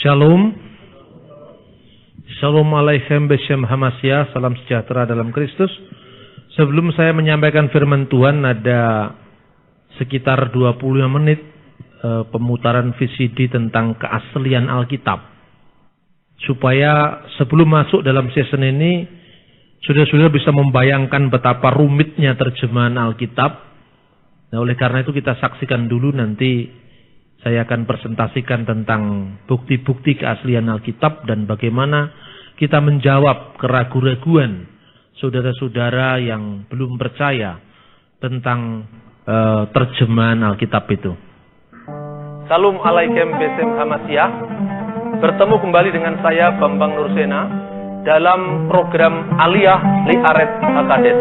Shalom. Shalom alaikum Beshem Hamasya. Salam sejahtera dalam Kristus. Sebelum saya menyampaikan firman Tuhan, ada sekitar 25 menit pemutaran VCD tentang keaslian Alkitab. Supaya sebelum masuk dalam season ini, saudara-saudara bisa membayangkan betapa rumitnya terjemahan Alkitab. Nah, oleh karena itu kita saksikan dulu, nanti saya akan presentasikan tentang bukti-bukti keaslian Alkitab dan bagaimana kita menjawab keraguan-raguan saudara-saudara yang belum percaya tentang terjemahan Alkitab itu. Salam alaikum Besem Hamasya. Bertemu kembali dengan saya Bambang Nursena dalam program Aliyah Li Aret Hakadet.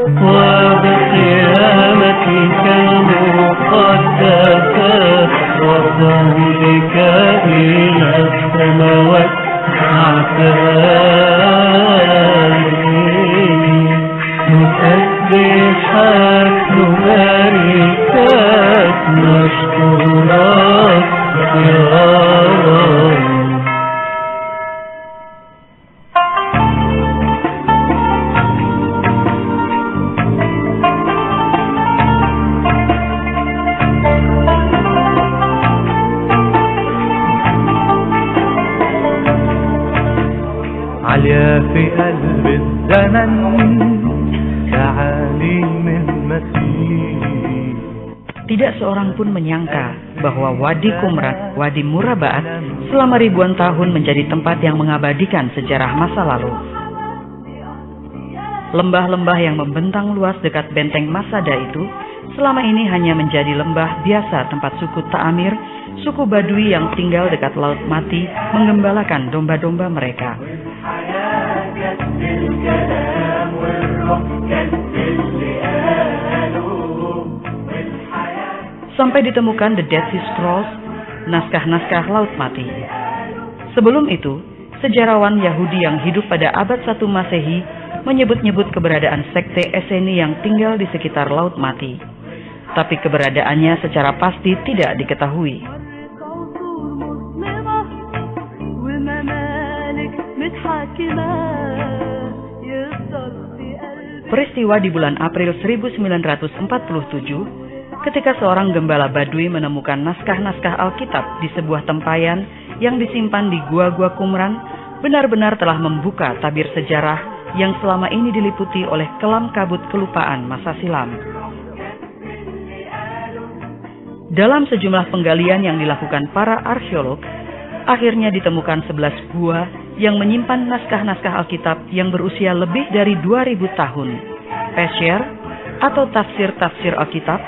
في قلب الزمن كعالم المسيح. Tidak seorang pun menyangka bahwa Wadi Qumran, Wadi Murabaat selama ribuan tahun menjadi tempat yang mengabadikan sejarah masa lalu. Lembah-lembah yang membentang luas dekat benteng Masada itu selama ini hanya menjadi lembah biasa tempat suku Ta'amir, suku Badui yang tinggal dekat Laut Mati menggembalakan domba-domba mereka. Sampai ditemukan The Dead Sea Scrolls, naskah-naskah Laut Mati. Sebelum itu, sejarawan Yahudi yang hidup pada abad 1 Masehi menyebut-nyebut keberadaan sekte Esseni yang tinggal di sekitar Laut Mati. Tapi keberadaannya secara pasti tidak diketahui. Peristiwa di bulan April 1947, ketika seorang gembala Badui menemukan naskah-naskah Alkitab di sebuah tempayan yang disimpan di gua-gua Qumran, benar-benar telah membuka tabir sejarah yang selama ini diliputi oleh kelam kabut kelupaan masa silam. Dalam sejumlah penggalian yang dilakukan para arkeolog, akhirnya ditemukan 11 gua yang menyimpan naskah-naskah Alkitab yang berusia lebih dari 2000 tahun. Pesher atau tafsir-tafsir Alkitab,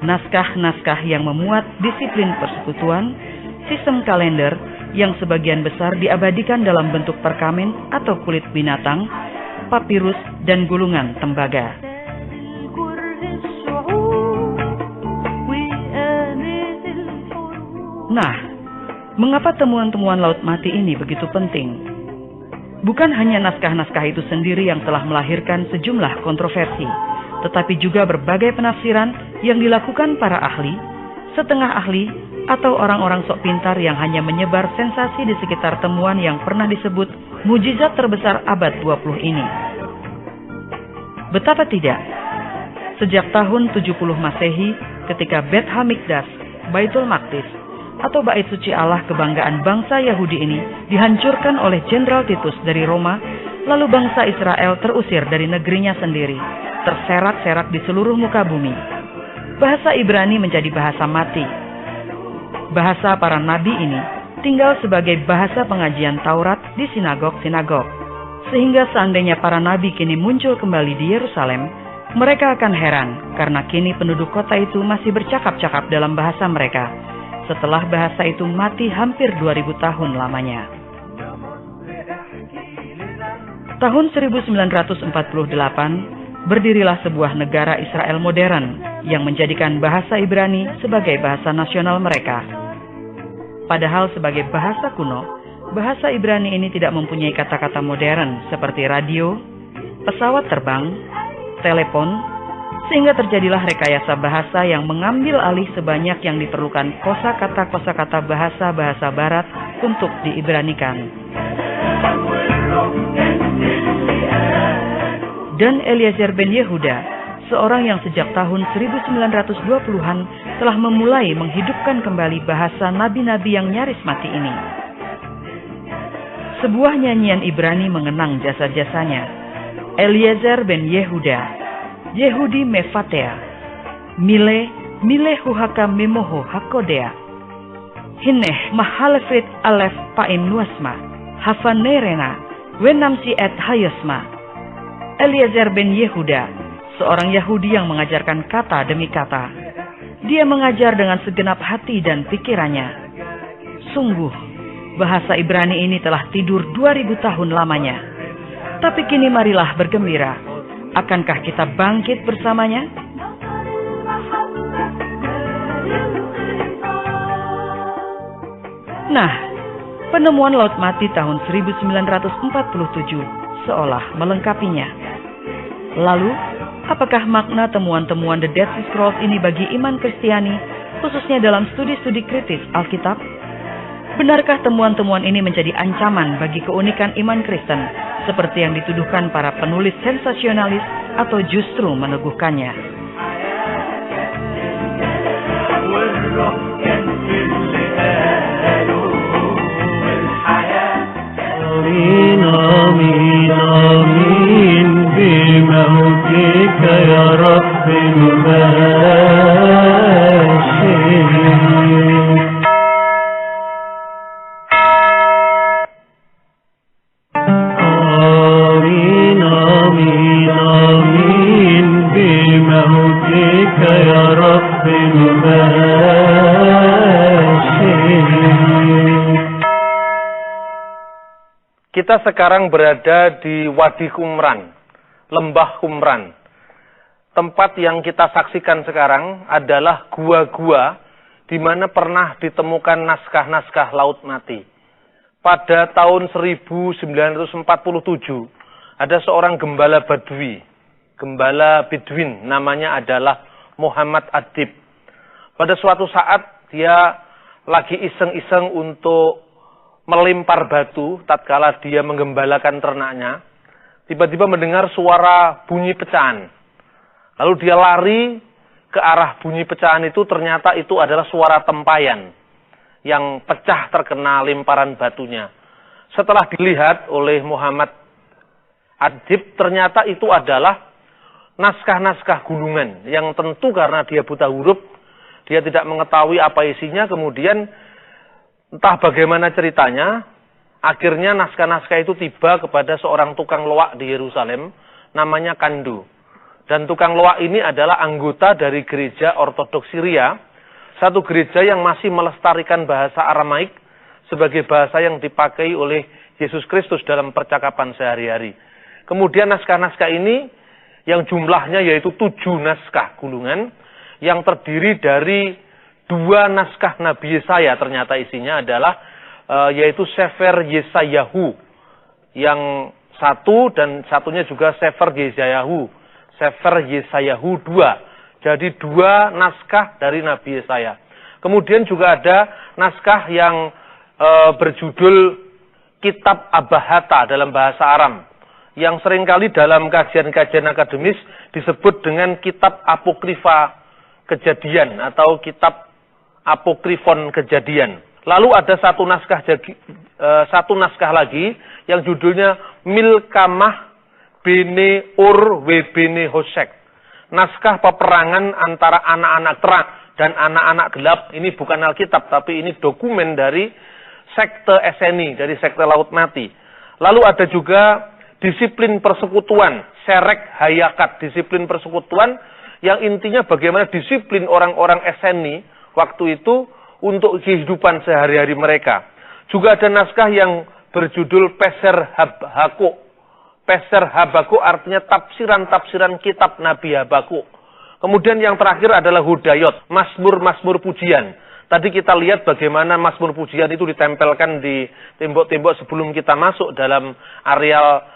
naskah-naskah yang memuat disiplin persekutuan, sistem kalender yang sebagian besar diabadikan dalam bentuk perkamen atau kulit binatang, papirus, dan gulungan tembaga. Nah, mengapa temuan-temuan Laut Mati ini begitu penting? Bukan hanya naskah-naskah itu sendiri yang telah melahirkan sejumlah kontroversi, tetapi juga berbagai penafsiran yang dilakukan para ahli, setengah ahli, atau orang-orang sok pintar yang hanya menyebar sensasi di sekitar temuan yang pernah disebut mujizat terbesar abad 20 ini. Betapa tidak, sejak tahun 70 Masehi ketika Bet HaMikdash, Baitul Maqdis, atau Bait Suci Allah kebanggaan bangsa Yahudi ini dihancurkan oleh Jenderal Titus dari Roma, lalu bangsa Israel terusir dari negerinya sendiri, terserak-serak di seluruh muka bumi. Bahasa Ibrani menjadi bahasa mati. Bahasa para nabi ini tinggal sebagai bahasa pengajian Taurat di sinagog-sinagog. Sehingga seandainya para nabi kini muncul kembali di Yerusalem, mereka akan heran karena kini penduduk kota itu masih bercakap-cakap dalam bahasa mereka, setelah bahasa itu mati hampir 2000 tahun lamanya. Tahun 1948, berdirilah sebuah negara Israel modern yang menjadikan bahasa Ibrani sebagai bahasa nasional mereka. Padahal sebagai bahasa kuno, bahasa Ibrani ini tidak mempunyai kata-kata modern seperti radio, pesawat terbang, telepon, sehingga terjadilah rekayasa bahasa yang mengambil alih sebanyak yang diperlukan kosakata-kosakata bahasa-bahasa barat untuk diibranikan. Dan Eliezer ben Yehuda, seorang yang sejak tahun 1920-an telah memulai menghidupkan kembali bahasa nabi-nabi yang nyaris mati ini. Sebuah nyanyian Ibrani mengenang jasa-jasanya. Eliezer ben Yehuda, Yehudi Mefatea, Mile Huhaka Memoho Hakodea, Hineh Mahalefrit Alef Paim Nuasma, Hafanerena, Wenamsi et Hayasma. Eliezer ben Yehuda, seorang Yahudi yang mengajarkan kata demi kata. Dia mengajar dengan segenap hati dan pikirannya. Sungguh, bahasa Ibrani ini telah tidur 2000 tahun lamanya. Tapi kini marilah bergembira. Akankah kita bangkit bersamanya? Nah, penemuan Laut Mati tahun 1947 seolah melengkapinya. Lalu, apakah makna temuan-temuan The Dead Sea Scrolls ini bagi iman Kristiani, khususnya dalam studi-studi kritis Alkitab? Benarkah temuan-temuan ini menjadi ancaman bagi keunikan iman Kristen, seperti yang dituduhkan para penulis sensasionalis, atau justru meneguhkannya? آمين آمين آمين بموتك يا رب المباشر آمين آمين آمين بموتك يا رب المباشر. Kita sekarang berada di Wadi Qumran, Lembah Qumran. Tempat yang kita saksikan sekarang adalah gua-gua di mana pernah ditemukan naskah-naskah Laut Mati. Pada tahun 1947, ada seorang gembala Badui, gembala Bedouin, namanya adalah Muhammad Adib. Pada suatu saat dia lagi iseng-iseng untuk melempar batu tatkala dia menggembalakan ternaknya, tiba-tiba mendengar suara bunyi pecahan. Lalu dia lari ke arah bunyi pecahan itu, ternyata itu adalah suara tempayan yang pecah terkena lemparan batunya. Setelah dilihat oleh Muhammad Adib, ternyata itu adalah naskah-naskah gulungan yang tentu karena dia buta huruf, dia tidak mengetahui apa isinya, kemudian entah bagaimana ceritanya, akhirnya naskah-naskah itu tiba kepada seorang tukang loak di Yerusalem, namanya Kandu. Dan tukang loak ini adalah anggota dari gereja Ortodoks Syria, satu gereja yang masih melestarikan bahasa Aramaik sebagai bahasa yang dipakai oleh Yesus Kristus dalam percakapan sehari-hari. Kemudian naskah-naskah ini, yang jumlahnya yaitu 7 naskah gulungan, yang terdiri dari 2 naskah Nabi Yesaya, ternyata isinya adalah yaitu Sefer Yesayahu yang satu, dan satunya juga Sefer Yesayahu 2. Jadi 2 naskah dari Nabi Yesaya. Kemudian juga ada naskah yang berjudul Kitab Abahata dalam bahasa Aram, yang seringkali dalam kajian-kajian akademis disebut dengan Kitab Apokrifa Kejadian atau Kitab Apokrifon Kejadian. Lalu ada satu naskah lagi yang judulnya Milkamah Bene Ur we Bene Hosek. Naskah peperangan antara anak-anak terang dan anak-anak gelap. Ini bukan Alkitab, tapi ini dokumen dari sekte Eseni, dari sekte Laut Mati. Lalu ada juga disiplin persekutuan, Serek Hayakat, disiplin persekutuan yang intinya bagaimana disiplin orang-orang Eseni waktu itu untuk kehidupan sehari-hari mereka. Juga ada naskah yang berjudul Peser Habakuk. Peser Habakuk artinya tafsiran-tafsiran kitab Nabi Habakuk. Kemudian yang terakhir adalah Hudayot, Mazmur-Mazmur pujian. Tadi kita lihat bagaimana Mazmur pujian itu ditempelkan di tembok-tembok sebelum kita masuk dalam areal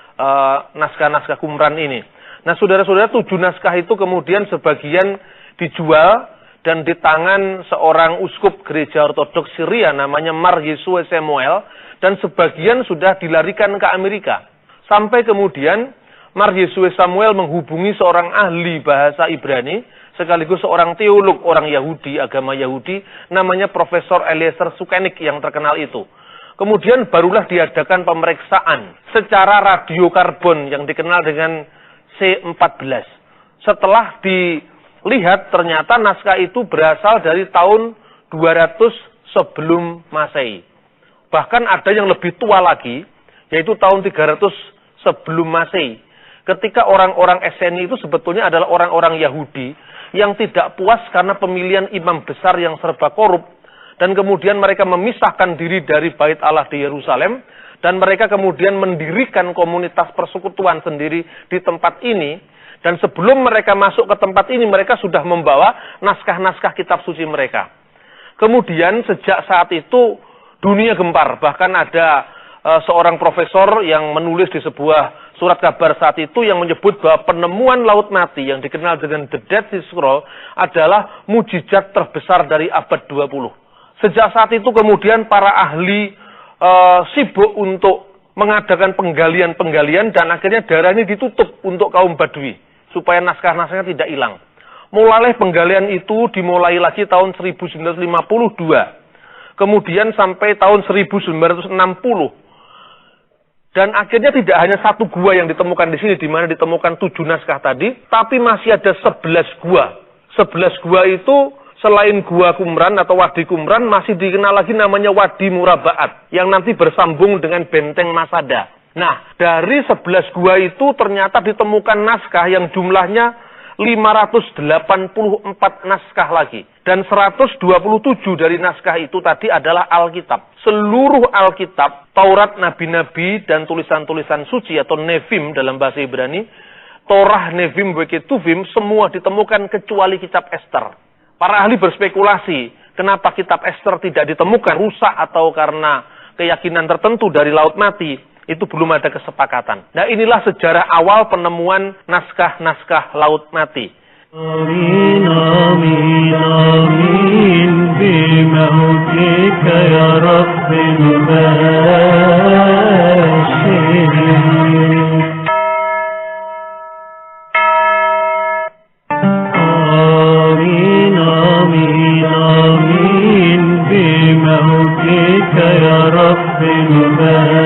naskah-naskah Qumran ini. Nah, saudara-saudara, 7 naskah itu kemudian sebagian dijual dan di tangan seorang uskup gereja ortodoks Syria namanya Mar Yesue Samuel, dan sebagian sudah dilarikan ke Amerika. Sampai kemudian Mar Yesue Samuel menghubungi seorang ahli bahasa Ibrani, sekaligus seorang teolog orang Yahudi, agama Yahudi, namanya Profesor Eliezer Sukenik yang terkenal itu. Kemudian barulah diadakan pemeriksaan secara radiokarbon yang dikenal dengan C14. Setelah dilihat ternyata naskah itu berasal dari tahun 200 sebelum Masehi. Bahkan ada yang lebih tua lagi, yaitu tahun 300 sebelum Masehi. Ketika orang-orang Esseni itu sebetulnya adalah orang-orang Yahudi yang tidak puas karena pemilihan imam besar yang serba korup. Dan kemudian mereka memisahkan diri dari Bait Allah di Yerusalem. Dan mereka kemudian mendirikan komunitas persekutuan sendiri di tempat ini. Dan sebelum mereka masuk ke tempat ini, mereka sudah membawa naskah-naskah kitab suci mereka. Kemudian sejak saat itu dunia gempar. Bahkan ada seorang profesor yang menulis di sebuah surat kabar saat itu yang menyebut bahwa penemuan Laut Mati yang dikenal dengan The Dead Sea Scroll adalah mujizat terbesar dari abad 20. Sejak saat itu kemudian para ahli sibuk untuk mengadakan penggalian-penggalian dan akhirnya daerah ini ditutup untuk kaum Badui supaya naskah-naskahnya tidak hilang. Mulai penggalian itu dimulai lagi tahun 1952. Kemudian sampai tahun 1960. Dan akhirnya tidak hanya satu gua yang ditemukan di sini, di mana ditemukan 7 naskah tadi, tapi masih ada 11 gua. 11 gua itu selain gua Qumran atau Wadi Qumran, masih dikenal lagi namanya Wadi Murabaat, yang nanti bersambung dengan benteng Masada. Nah, dari 11 gua itu ternyata ditemukan naskah yang jumlahnya 584 naskah lagi. Dan 127 dari naskah itu tadi adalah Alkitab. Seluruh Alkitab, Taurat, Nabi-Nabi, dan tulisan-tulisan suci atau Nevim dalam bahasa Ibrani, Torah, Nevim, Ketuvim, semua ditemukan kecuali kitab Ester. Para ahli berspekulasi, kenapa kitab Ester tidak ditemukan, rusak atau karena keyakinan tertentu dari Laut Mati, itu belum ada kesepakatan. Nah, inilah sejarah awal penemuan naskah-naskah Laut Mati. آمين آمين آمين بموتك يا رب المباشر آمين آمين آمين بموتك يا رب المباشر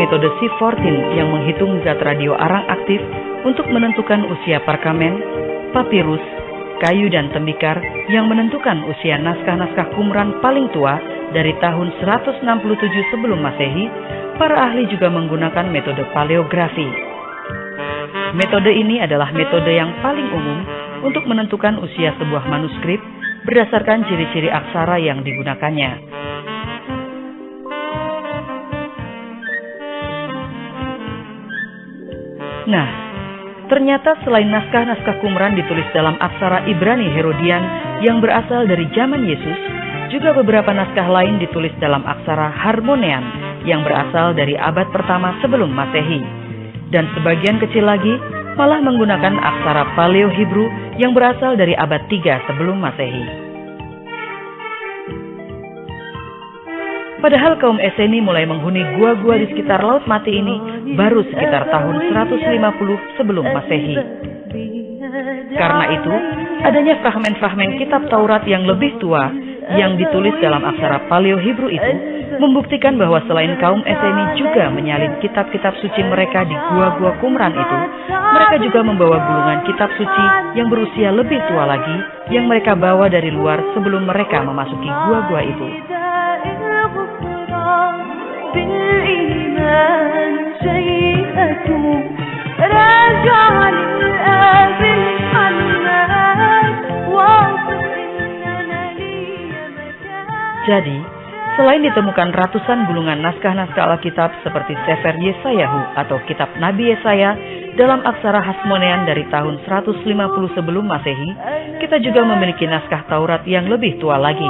Metode C14 yang menghitung zat radio arang aktif untuk menentukan usia perkamen, papirus, kayu dan tembikar yang menentukan usia naskah-naskah Qumran paling tua dari tahun 167 sebelum Masehi, para ahli juga menggunakan metode paleografi. Metode ini adalah metode yang paling umum untuk menentukan usia sebuah manuskrip berdasarkan ciri-ciri aksara yang digunakannya. Nah, ternyata selain naskah-naskah Qumran ditulis dalam aksara Ibrani Herodian yang berasal dari zaman Yesus, juga beberapa naskah lain ditulis dalam aksara Harmonean yang berasal dari abad pertama sebelum Masehi. Dan sebagian kecil lagi malah menggunakan aksara Paleo-Hebrew yang berasal dari abad 3 sebelum Masehi. Padahal kaum Esseni mulai menghuni gua-gua di sekitar Laut Mati ini baru sekitar tahun 150 sebelum Masehi. Karena itu, adanya fragmen-fragmen kitab Taurat yang lebih tua yang ditulis dalam aksara Paleo-Hebrew itu membuktikan bahwa selain kaum Esseni juga menyalin kitab-kitab suci mereka di gua-gua Qumran itu, mereka juga membawa gulungan kitab suci yang berusia lebih tua lagi yang mereka bawa dari luar sebelum mereka memasuki gua-gua itu. بالإيمان شيئة راجع للآب الحنان واثق إننا لي مكان. Jadi, Selain ditemukan ratusan gulungan naskah-naskah Alkitab seperti Sefer Yesayahu atau Kitab Nabi Yesaya dalam aksara Hasmonean dari tahun 150 sebelum Masehi, kita juga memiliki naskah Taurat yang lebih tua lagi,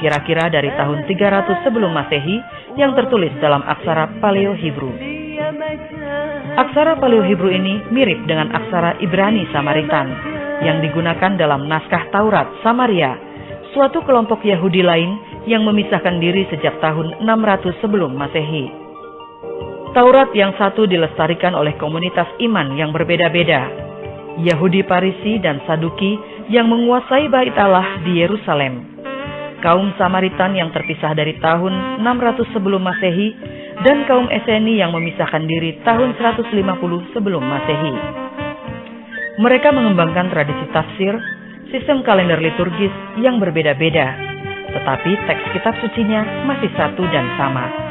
kira-kira dari tahun 300 sebelum Masehi, yang tertulis dalam aksara Paleo-Hibru. Aksara Paleo-Hibru ini mirip dengan aksara Ibrani Samaritan yang digunakan dalam naskah Taurat Samaria, suatu kelompok Yahudi lain yang memisahkan diri sejak tahun 600 sebelum Masehi. Taurat yang satu dilestarikan oleh komunitas iman yang berbeda-beda, Yahudi Parisi dan Saduki yang menguasai Bait Allah di Yerusalem, kaum Samaritan yang terpisah dari tahun 600 sebelum Masehi, dan kaum Eseni yang memisahkan diri tahun 150 sebelum Masehi. Mereka mengembangkan tradisi tafsir, sistem kalender liturgis yang berbeda-beda, tetapi teks kitab sucinya masih satu dan sama.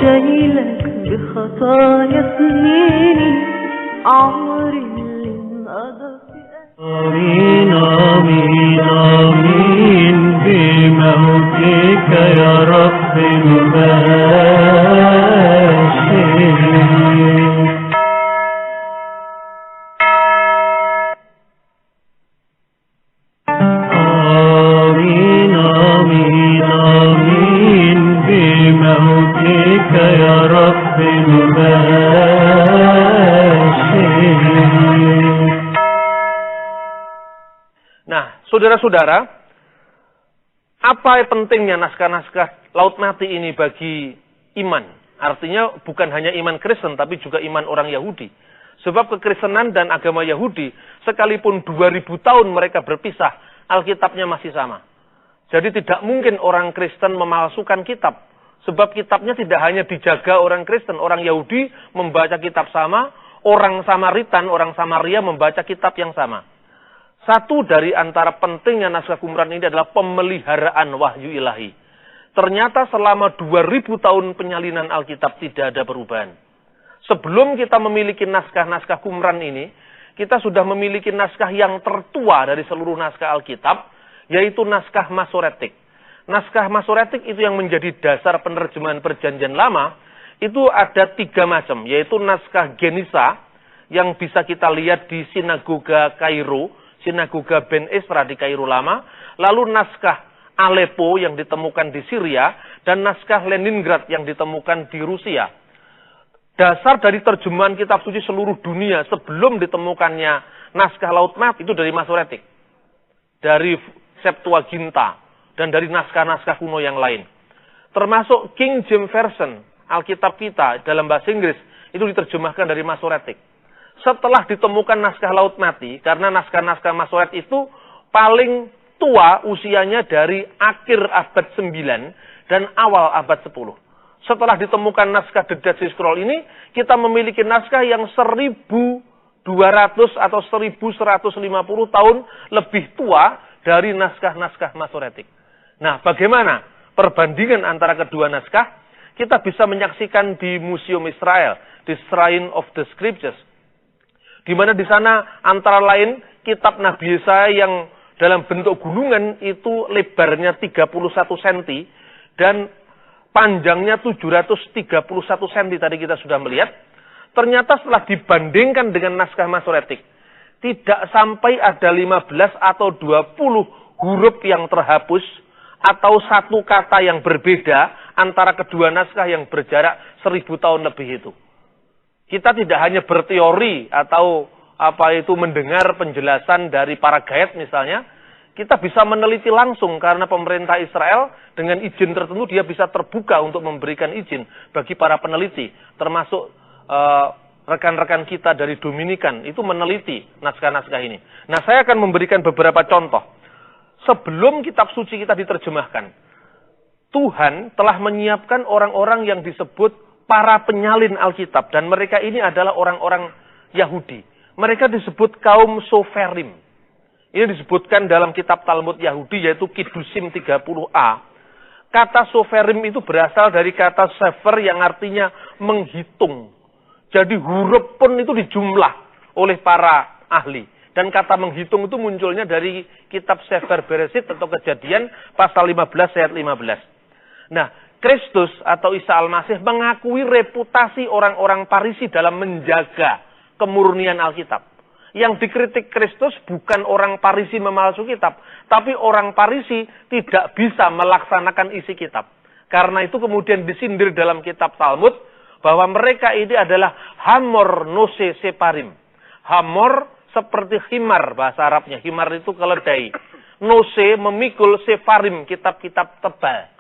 شايلك بخطايا سنيني عمري اللي انقضى في آمين آمين آمين بموتك يا رب المباشر. آمين آمين آمين بموتك يا رب المباشر. Nah, saudara-saudara, apa pentingnya naskah-naskah Laut Mati ini bagi iman? Artinya bukan hanya iman Kristen, tapi juga iman orang Yahudi. Sebab kekristenan dan agama Yahudi, sekalipun 2000 tahun mereka berpisah, Alkitabnya masih sama. Jadi tidak mungkin orang Kristen memalsukan kitab. Sebab kitabnya tidak hanya dijaga orang Kristen, orang Yahudi membaca kitab sama, orang Samaritan, orang Samaria membaca kitab yang sama. Satu dari antara pentingnya naskah Qumran ini adalah pemeliharaan wahyu ilahi. Ternyata selama 2000 tahun penyalinan Alkitab tidak ada perubahan. Sebelum kita memiliki naskah-naskah Qumran ini, kita sudah memiliki naskah yang tertua dari seluruh naskah Alkitab, yaitu naskah Masoretik. Naskah Masoretik itu yang menjadi dasar penerjemahan Perjanjian Lama, itu ada 3 macam, yaitu naskah Genisa, yang bisa kita lihat di Sinagoga Kairo, Sinagoga Ben Ezra di Kairo Lama, lalu naskah Aleppo yang ditemukan di Syria, dan naskah Leningrad yang ditemukan di Rusia. Dasar dari terjemahan kitab suci seluruh dunia sebelum ditemukannya naskah Laut Mati itu dari Masoretik, dari Septuaginta, dan dari naskah-naskah kuno yang lain. Termasuk King James Version, Alkitab kita dalam bahasa Inggris, itu diterjemahkan dari Masoretik. Setelah ditemukan naskah Laut Mati, karena naskah-naskah Masoret itu paling tua usianya dari akhir abad 9 dan awal abad 10. Setelah ditemukan naskah The Dead Sea Scroll ini, kita memiliki naskah yang 1200 atau 1150 tahun lebih tua dari naskah-naskah Masoretik. Nah, bagaimana perbandingan antara kedua naskah? Kita bisa menyaksikan di Museum Israel, di Shrine of the Scriptures, di mana di sana antara lain kitab Nabi Yesaya yang dalam bentuk gulungan itu lebarnya 31 cm dan panjangnya 731 cm tadi kita sudah melihat. Ternyata setelah dibandingkan dengan naskah Masoretik, tidak sampai ada 15 atau 20 huruf yang terhapus atau satu kata yang berbeda antara kedua naskah yang berjarak 1000 tahun lebih itu. Kita tidak hanya berteori atau mendengar penjelasan dari para guide misalnya, kita bisa meneliti langsung karena pemerintah Israel dengan izin tertentu dia bisa terbuka untuk memberikan izin bagi para peneliti, termasuk rekan-rekan kita dari Dominikan itu meneliti naskah-naskah ini. Nah, saya akan memberikan beberapa contoh. Sebelum kitab suci kita diterjemahkan, Tuhan telah menyiapkan orang-orang yang disebut para penyalin Alkitab, dan mereka ini adalah orang-orang Yahudi. Mereka disebut kaum Soferim. Ini disebutkan dalam kitab Talmud Yahudi, yaitu Kidusim 30a. Kata soferim itu berasal dari kata sefer yang artinya menghitung. Jadi huruf pun itu dijumlah oleh para ahli. Dan kata menghitung itu munculnya dari kitab Sefer Beresit atau Kejadian pasal 15 ayat 15. Nah, Kristus atau Isa Al-Masih mengakui reputasi orang-orang Farisi dalam menjaga kemurnian Alkitab. Yang dikritik Kristus bukan orang Farisi memalsu kitab, tapi orang Farisi tidak bisa melaksanakan isi kitab. Karena itu kemudian disindir dalam kitab Talmud bahwa mereka ini adalah hamor nose separim. Hamor seperti himar bahasa Arabnya. Himar itu keledai. Nose memikul separim, kitab-kitab tebal.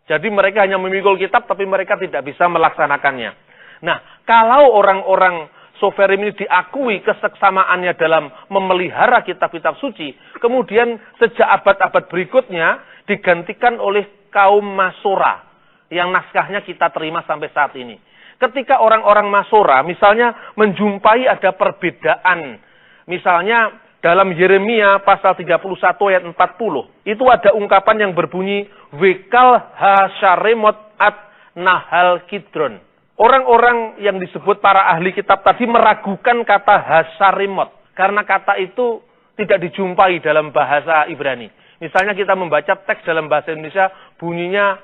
Jadi mereka hanya memikul kitab tapi mereka tidak bisa melaksanakannya. Nah, kalau orang-orang soferim ini diakui keseksamaannya dalam memelihara kitab-kitab suci, kemudian sejak abad-abad berikutnya digantikan oleh kaum Masora yang naskahnya kita terima sampai saat ini. Ketika orang-orang Masora misalnya menjumpai ada perbedaan, misalnya dalam Yeremia pasal 31 ayat 40, itu ada ungkapan yang berbunyi Wekal Hasharemot at Nahal Kidron. Orang-orang yang disebut para ahli kitab tadi meragukan kata Hasarimot. Karena kata itu tidak dijumpai dalam bahasa Ibrani. Misalnya kita membaca teks dalam bahasa Indonesia bunyinya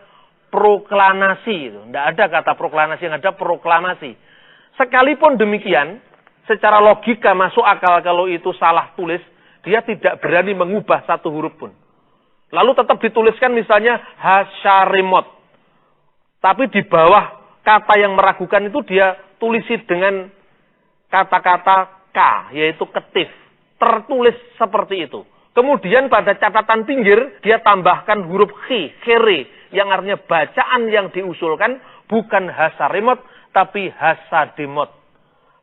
proklamasi. Tidak ada kata proklamasi, yang ada proklamasi. Sekalipun demikian, secara logika masuk akal kalau itu salah tulis, dia tidak berani mengubah satu huruf pun. Lalu tetap dituliskan misalnya Hasarimot. Tapi di bawah kata yang meragukan itu dia tulisi dengan kata-kata K, yaitu ketif. Tertulis seperti itu. Kemudian pada catatan pinggir, dia tambahkan huruf H, khere, yang artinya bacaan yang diusulkan bukan Hasarimot, tapi Hasadimot.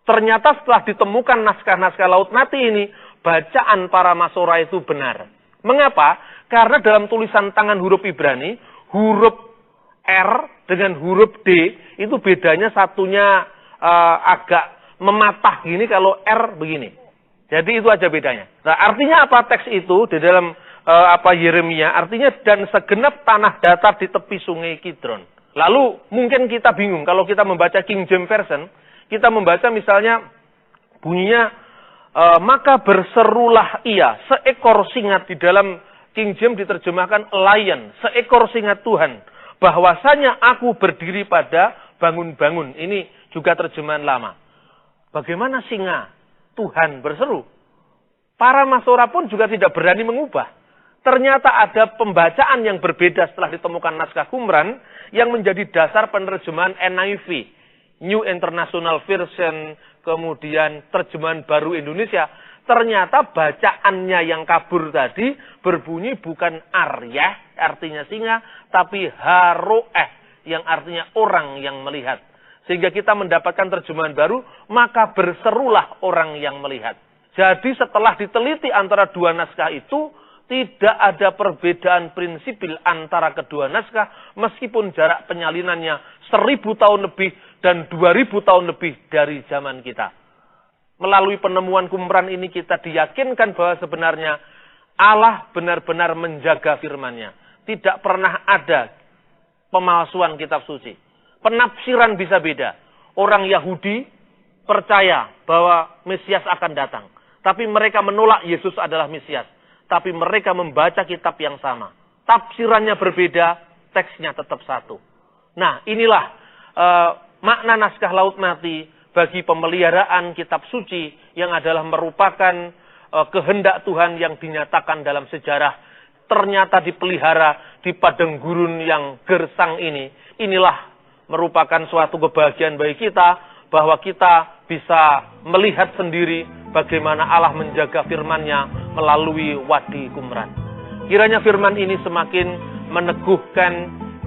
Ternyata setelah ditemukan naskah-naskah Laut Mati ini, bacaan para Masora itu benar. Mengapa? Karena dalam tulisan tangan huruf Ibrani, huruf R dengan huruf D itu bedanya satunya agak mematah gini, kalau R begini. Jadi itu aja bedanya. Nah, artinya apa teks itu di dalam Yeremia? Artinya dan segenap tanah datar di tepi sungai Kidron. Lalu mungkin kita bingung kalau kita membaca King James Version, kita membaca misalnya bunyinya maka berserulah ia seekor singa. Di dalam King James diterjemahkan lion, seekor singa Tuhan. Bahwasanya aku berdiri pada bangun-bangun. Ini juga terjemahan lama. Bagaimana singa Tuhan berseru? Para Masora pun juga tidak berani mengubah. Ternyata ada pembacaan yang berbeda setelah ditemukan naskah Qumran yang menjadi dasar penerjemahan NIV, New International Version, kemudian terjemahan baru Indonesia. Ternyata bacaannya yang kabur tadi berbunyi bukan aryah, artinya singa, tapi haroeh, yang artinya orang yang melihat. Sehingga kita mendapatkan terjemahan baru, maka berserulah orang yang melihat. Jadi setelah diteliti antara dua naskah itu, tidak ada perbedaan prinsipil antara kedua naskah, meskipun jarak penyalinannya 1000 tahun lebih dan 2000 tahun lebih dari zaman kita. Melalui penemuan Qumran ini kita diyakinkan bahwa sebenarnya Allah benar-benar menjaga firman-Nya. Tidak pernah ada pemalsuan kitab suci. Penafsiran bisa beda. Orang Yahudi percaya bahwa Mesias akan datang. Tapi mereka menolak Yesus adalah Mesias. Tapi mereka membaca kitab yang sama. Tafsirannya berbeda, teksnya tetap satu. Nah, inilah makna naskah Laut Mati bagi pemeliharaan kitab suci yang adalah merupakan kehendak Tuhan yang dinyatakan dalam sejarah. Ternyata dipelihara di padang gurun yang gersang ini. Inilah merupakan suatu kebahagiaan bagi kita bahwa kita bisa melihat sendiri bagaimana Allah menjaga firman-Nya melalui Wadi Qumran. Kiranya firman ini semakin meneguhkan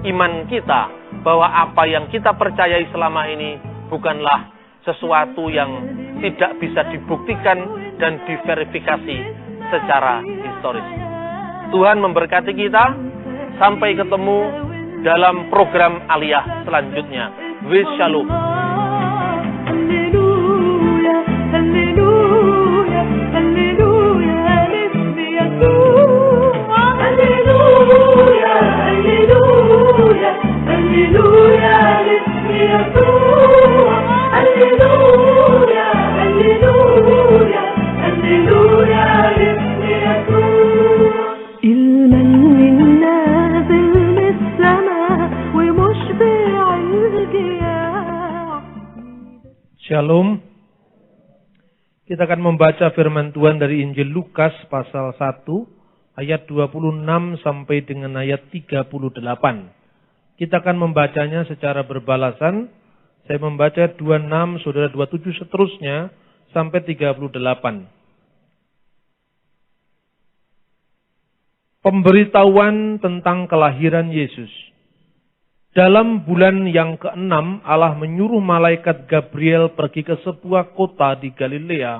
iman kita bahwa apa yang kita percayai selama ini bukanlah sesuatu yang tidak bisa dibuktikan dan diverifikasi secara historis. Tuhan memberkati kita. Sampai ketemu dalam program Aliyah selanjutnya. Wis Shalom. Haleluya, haleluya, haleluya, Haleluya, haleluya. Shalom. Kita akan membaca firman Tuhan dari Injil Lukas pasal 1 ayat 26 sampai dengan ayat 38. Kita akan membacanya secara berbalasan. Saya membaca 26, saudara 27 seterusnya sampai 38. Pemberitahuan tentang kelahiran Yesus. Dalam bulan yang ke-6, Allah menyuruh malaikat Gabriel pergi ke sebuah kota di Galilea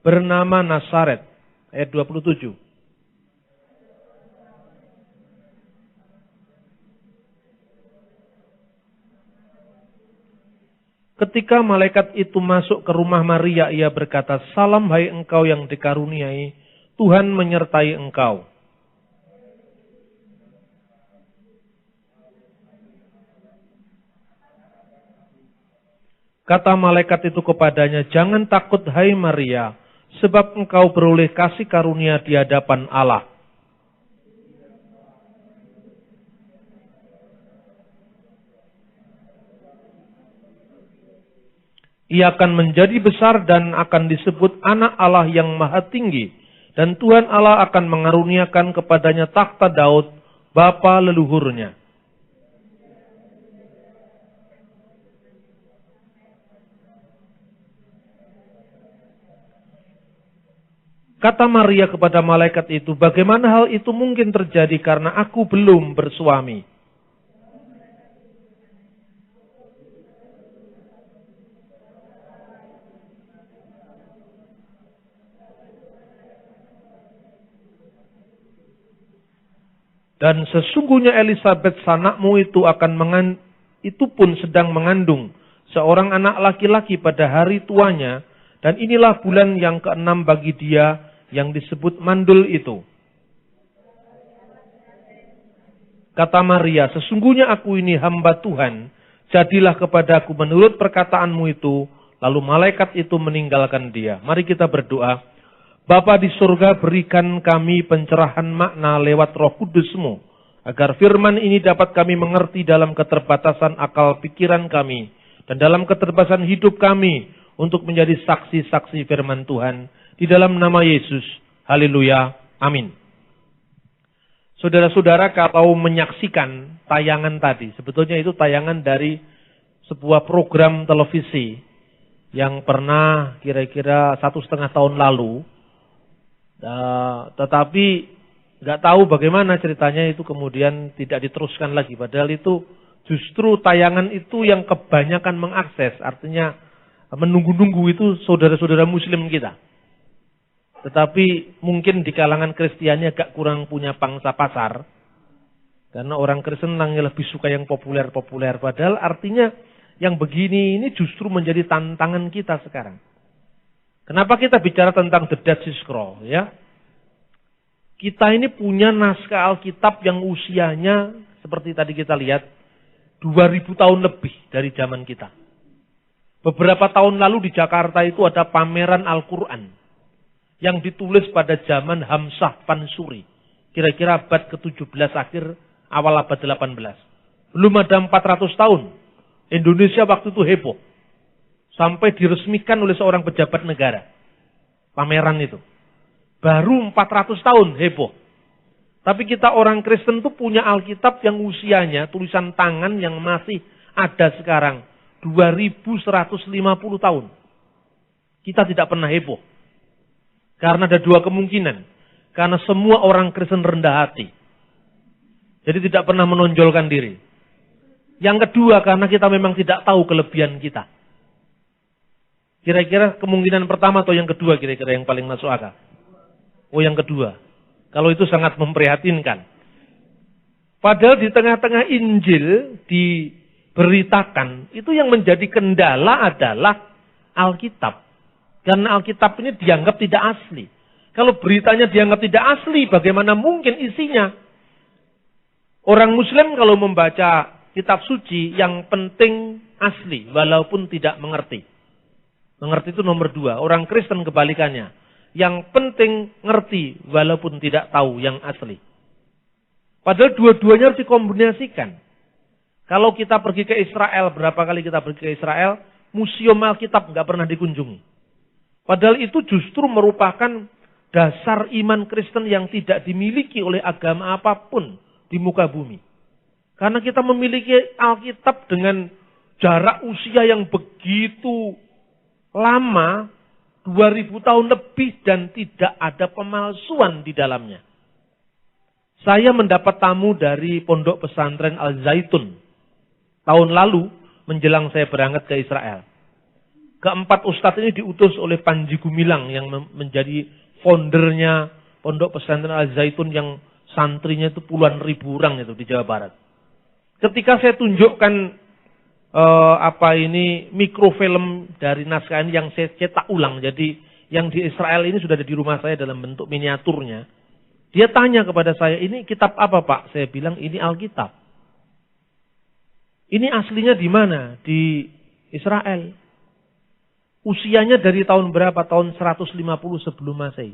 bernama Nazaret. Ayat 27. Ketika malaikat itu masuk ke rumah Maria, ia berkata, "Salam hai engkau yang dikaruniai, Tuhan menyertai engkau." Kata malaikat itu kepadanya, "Jangan takut hai Maria, sebab engkau beroleh kasih karunia di hadapan Allah. Ia akan menjadi besar dan akan disebut anak Allah yang maha tinggi. Dan Tuhan Allah akan mengaruniakan kepadanya takhta Daud, bapa leluhurnya. Kata Maria kepada malaikat itu, "Bagaimana hal itu mungkin terjadi karena aku belum bersuami?" Dan sesungguhnya Elisabet sanakmu itu itu pun sedang mengandung seorang anak laki-laki pada hari tuanya, dan inilah bulan yang ke-6 bagi dia yang disebut mandul itu. Kata Maria, "Sesungguhnya aku ini hamba Tuhan, jadilah kepadaku menurut perkataanmu itu." Lalu malaikat itu meninggalkan dia. Mari kita berdoa. Bapa di surga, berikan kami pencerahan makna lewat Roh Kudus-Mu, agar firman ini dapat kami mengerti dalam keterbatasan akal pikiran kami, dan dalam keterbatasan hidup kami, untuk menjadi saksi-saksi firman Tuhan. Di dalam nama Yesus. Haleluya. Amin. Saudara-saudara, kalau menyaksikan tayangan tadi, sebetulnya itu tayangan dari sebuah program televisi yang pernah kira-kira 1,5 tahun lalu. Tetapi nggak tahu bagaimana ceritanya itu kemudian tidak diteruskan lagi. Padahal itu justru tayangan itu yang kebanyakan mengakses. Artinya menunggu-nunggu itu saudara-saudara muslim kita. Tetapi mungkin di kalangan Kristiannya agak kurang punya pangsa pasar. Karena orang Kristen lebih suka yang populer-populer. Padahal artinya yang begini ini justru menjadi tantangan kita sekarang. Kenapa kita bicara tentang The Dead Sea Scroll? Ya? Kita ini punya naskah Alkitab yang usianya seperti tadi kita lihat 2000 tahun lebih dari zaman kita. Beberapa tahun lalu di Jakarta itu ada pameran Al-Quran yang ditulis pada zaman Hamzah Pansuri. Kira-kira abad ke-17 akhir, awal abad 18. Belum ada 400 tahun. Indonesia waktu itu heboh. Sampai diresmikan oleh seorang pejabat negara. Pameran itu. Baru 400 tahun heboh. Tapi kita orang Kristen itu punya Alkitab yang usianya, tulisan tangan yang masih ada sekarang. 2150 tahun. Kita tidak pernah heboh. Karena ada dua kemungkinan. Karena semua orang Kristen rendah hati. Jadi tidak pernah menonjolkan diri. Yang kedua, karena kita memang tidak tahu kelebihan kita. Kira-kira kemungkinan pertama atau yang kedua kira-kira yang paling masuk akal? Oh, yang kedua. Kalau itu sangat memprihatinkan. Padahal di tengah-tengah Injil diberitakan, itu yang menjadi kendala adalah Alkitab. Karena Alkitab ini dianggap tidak asli. Kalau beritanya dianggap tidak asli, bagaimana mungkin isinya? Orang Muslim kalau membaca kitab suci, yang penting asli, walaupun tidak mengerti. Mengerti itu nomor 2. Orang Kristen kebalikannya. Yang penting ngerti, walaupun tidak tahu yang asli. Padahal dua-duanya harus dikombinasikan. Kalau kita pergi ke Israel, berapa kali kita pergi ke Israel? museum Alkitab nggak pernah dikunjungi. Padahal itu justru merupakan dasar iman Kristen yang tidak dimiliki oleh agama apapun di muka bumi. Karena kita memiliki Alkitab dengan jarak usia yang begitu lama, 2000 tahun lebih, dan tidak ada pemalsuan di dalamnya. Saya mendapat tamu dari Pondok Pesantren Al-Zaitun tahun lalu menjelang saya berangkat ke Israel. Keempat ustadz ini diutus oleh Panji Gumilang yang menjadi foundernya Pondok Pesantren Al-Zaitun yang santrinya itu puluhan ribu orang itu di Jawa Barat. Ketika saya tunjukkan mikrofilm dari naskah ini yang saya cetak ulang, jadi yang di Israel ini sudah ada di rumah saya dalam bentuk miniaturnya. Dia tanya kepada saya, ini kitab apa Pak? Saya bilang ini Alkitab. Ini aslinya di mana? Di Israel. Usianya dari tahun berapa? Tahun 150 sebelum Masehi.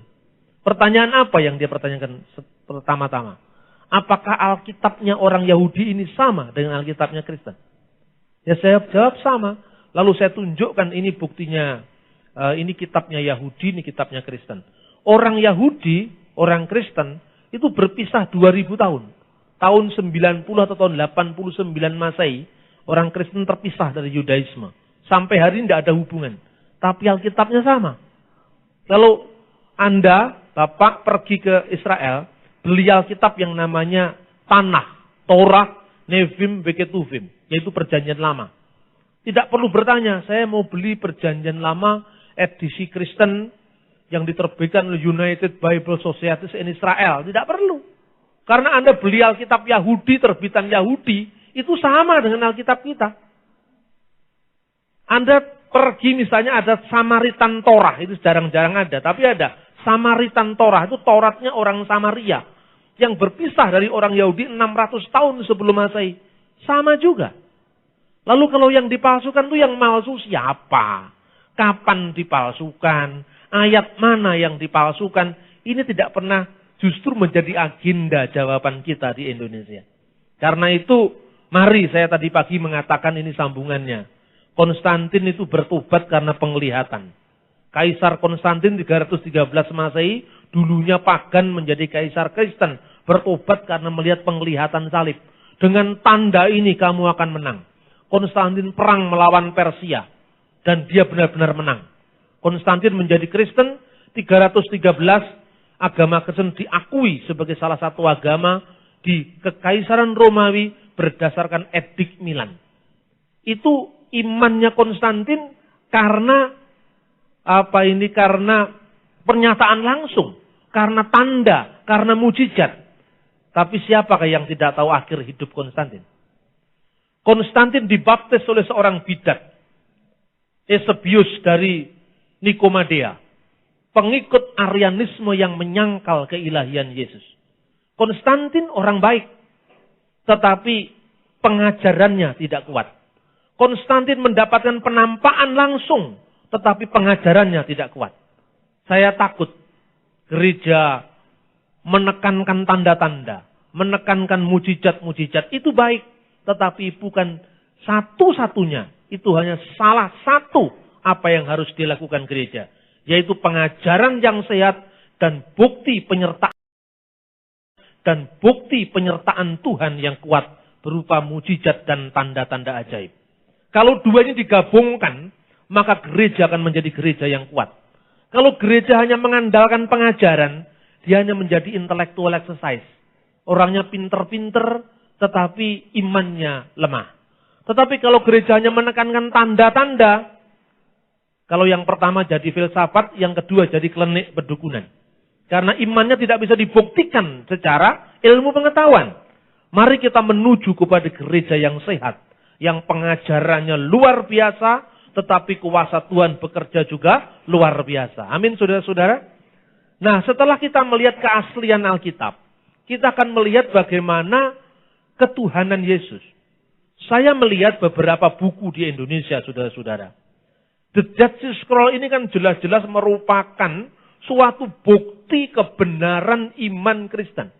Pertanyaan apa yang dia pertanyakan pertama-tama? Apakah Alkitabnya orang Yahudi ini sama dengan Alkitabnya Kristen? Ya saya jawab sama. Lalu saya tunjukkan ini buktinya. Ini kitabnya Yahudi, ini kitabnya Kristen. Orang Yahudi, orang Kristen itu berpisah 2000 tahun. Tahun 90 atau tahun 89 Masehi, orang Kristen terpisah dari Yudaisme. Sampai hari ini tidak ada hubungan. Tapi Alkitabnya sama. Kalau Anda, Bapak pergi ke Israel, beli Alkitab yang namanya Tanakh, Torah, Nevim, Beketuvim, yaitu Perjanjian Lama. Tidak perlu bertanya, saya mau beli Perjanjian Lama edisi Kristen yang diterbitkan oleh United Bible Society in Israel. Tidak perlu. Karena Anda beli Alkitab Yahudi, terbitan Yahudi, itu sama dengan Alkitab kita. Anda pergi misalnya ada Samaritan Torah, itu jarang-jarang ada. Tapi ada Samaritan Torah, itu Tauratnya orang Samaria. Yang berpisah dari orang Yahudi 600 tahun sebelum Masehi. Sama juga. Lalu kalau yang dipalsukan itu yang palsu siapa? Kapan dipalsukan? Ayat mana yang dipalsukan? Ini tidak pernah justru menjadi agenda jawaban kita di Indonesia. Karena itu, mari saya tadi pagi mengatakan ini sambungannya. Konstantin itu bertobat karena penglihatan. Kaisar Konstantin 313 Masehi, dulunya pagan menjadi kaisar Kristen. Bertobat karena melihat penglihatan salib. Dengan tanda ini kamu akan menang. Konstantin perang melawan Persia. Dan dia benar-benar menang. Konstantin menjadi Kristen, 313 agama Kristen diakui sebagai salah satu agama di Kekaisaran Romawi berdasarkan Edik Milan. Itu imannya Konstantin karena karena pernyataan langsung, karena tanda, karena mujizat. Tapi siapakah yang tidak tahu akhir hidup Konstantin? Konstantin dibaptis oleh seorang bidat, Eusebius dari Nikomadea, pengikut Arianisme yang menyangkal keilahian Yesus. Konstantin orang baik, tetapi pengajarannya tidak kuat. Konstantin mendapatkan penampakan langsung, tetapi pengajarannya tidak kuat. Saya takut gereja menekankan tanda-tanda, menekankan mujizat-mujizat, itu baik, tetapi bukan satu-satunya. Itu hanya salah satu apa yang harus dilakukan gereja. Yaitu pengajaran yang sehat dan bukti penyertaan Tuhan yang kuat berupa mujizat dan tanda-tanda ajaib. Kalau dua ini digabungkan, maka gereja akan menjadi gereja yang kuat. Kalau gereja hanya mengandalkan pengajaran, dia hanya menjadi intellectual exercise. Orangnya pinter-pinter, tetapi imannya lemah. Tetapi kalau gereja hanya menekankan tanda-tanda, kalau yang pertama jadi filsafat, yang kedua jadi klinik pedukunan. Karena imannya tidak bisa dibuktikan secara ilmu pengetahuan. Mari kita menuju kepada gereja yang sehat, yang pengajarannya luar biasa, tetapi kuasa Tuhan bekerja juga luar biasa. Amin, saudara-saudara. Nah, setelah kita melihat keaslian Alkitab, kita akan melihat bagaimana ketuhanan Yesus. Saya melihat beberapa buku di Indonesia, saudara-saudara. The Dead Sea Scroll ini kan jelas-jelas merupakan suatu bukti kebenaran iman Kristen.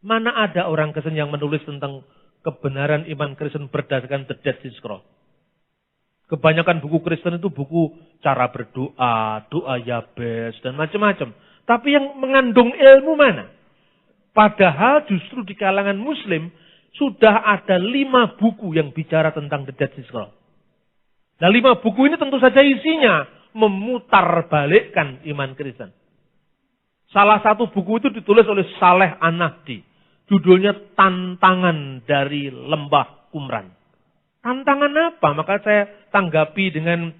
Mana ada orang Kristen yang menulis tentang kebenaran iman Kristen berdasarkan The Dead Sea Scroll? Kebanyakan buku Kristen itu buku cara berdoa, doa Yabes, dan macam-macam. Tapi yang mengandung ilmu mana? Padahal justru di kalangan Muslim sudah ada 5 buku yang bicara tentang The Dead Sea Scroll. Nah 5 buku ini tentu saja isinya memutarbalikkan iman Kristen. Salah satu buku itu ditulis oleh Saleh An-Nahdi. Judulnya Tantangan dari Lembah Qumran. Tantangan apa? Maka saya tanggapi dengan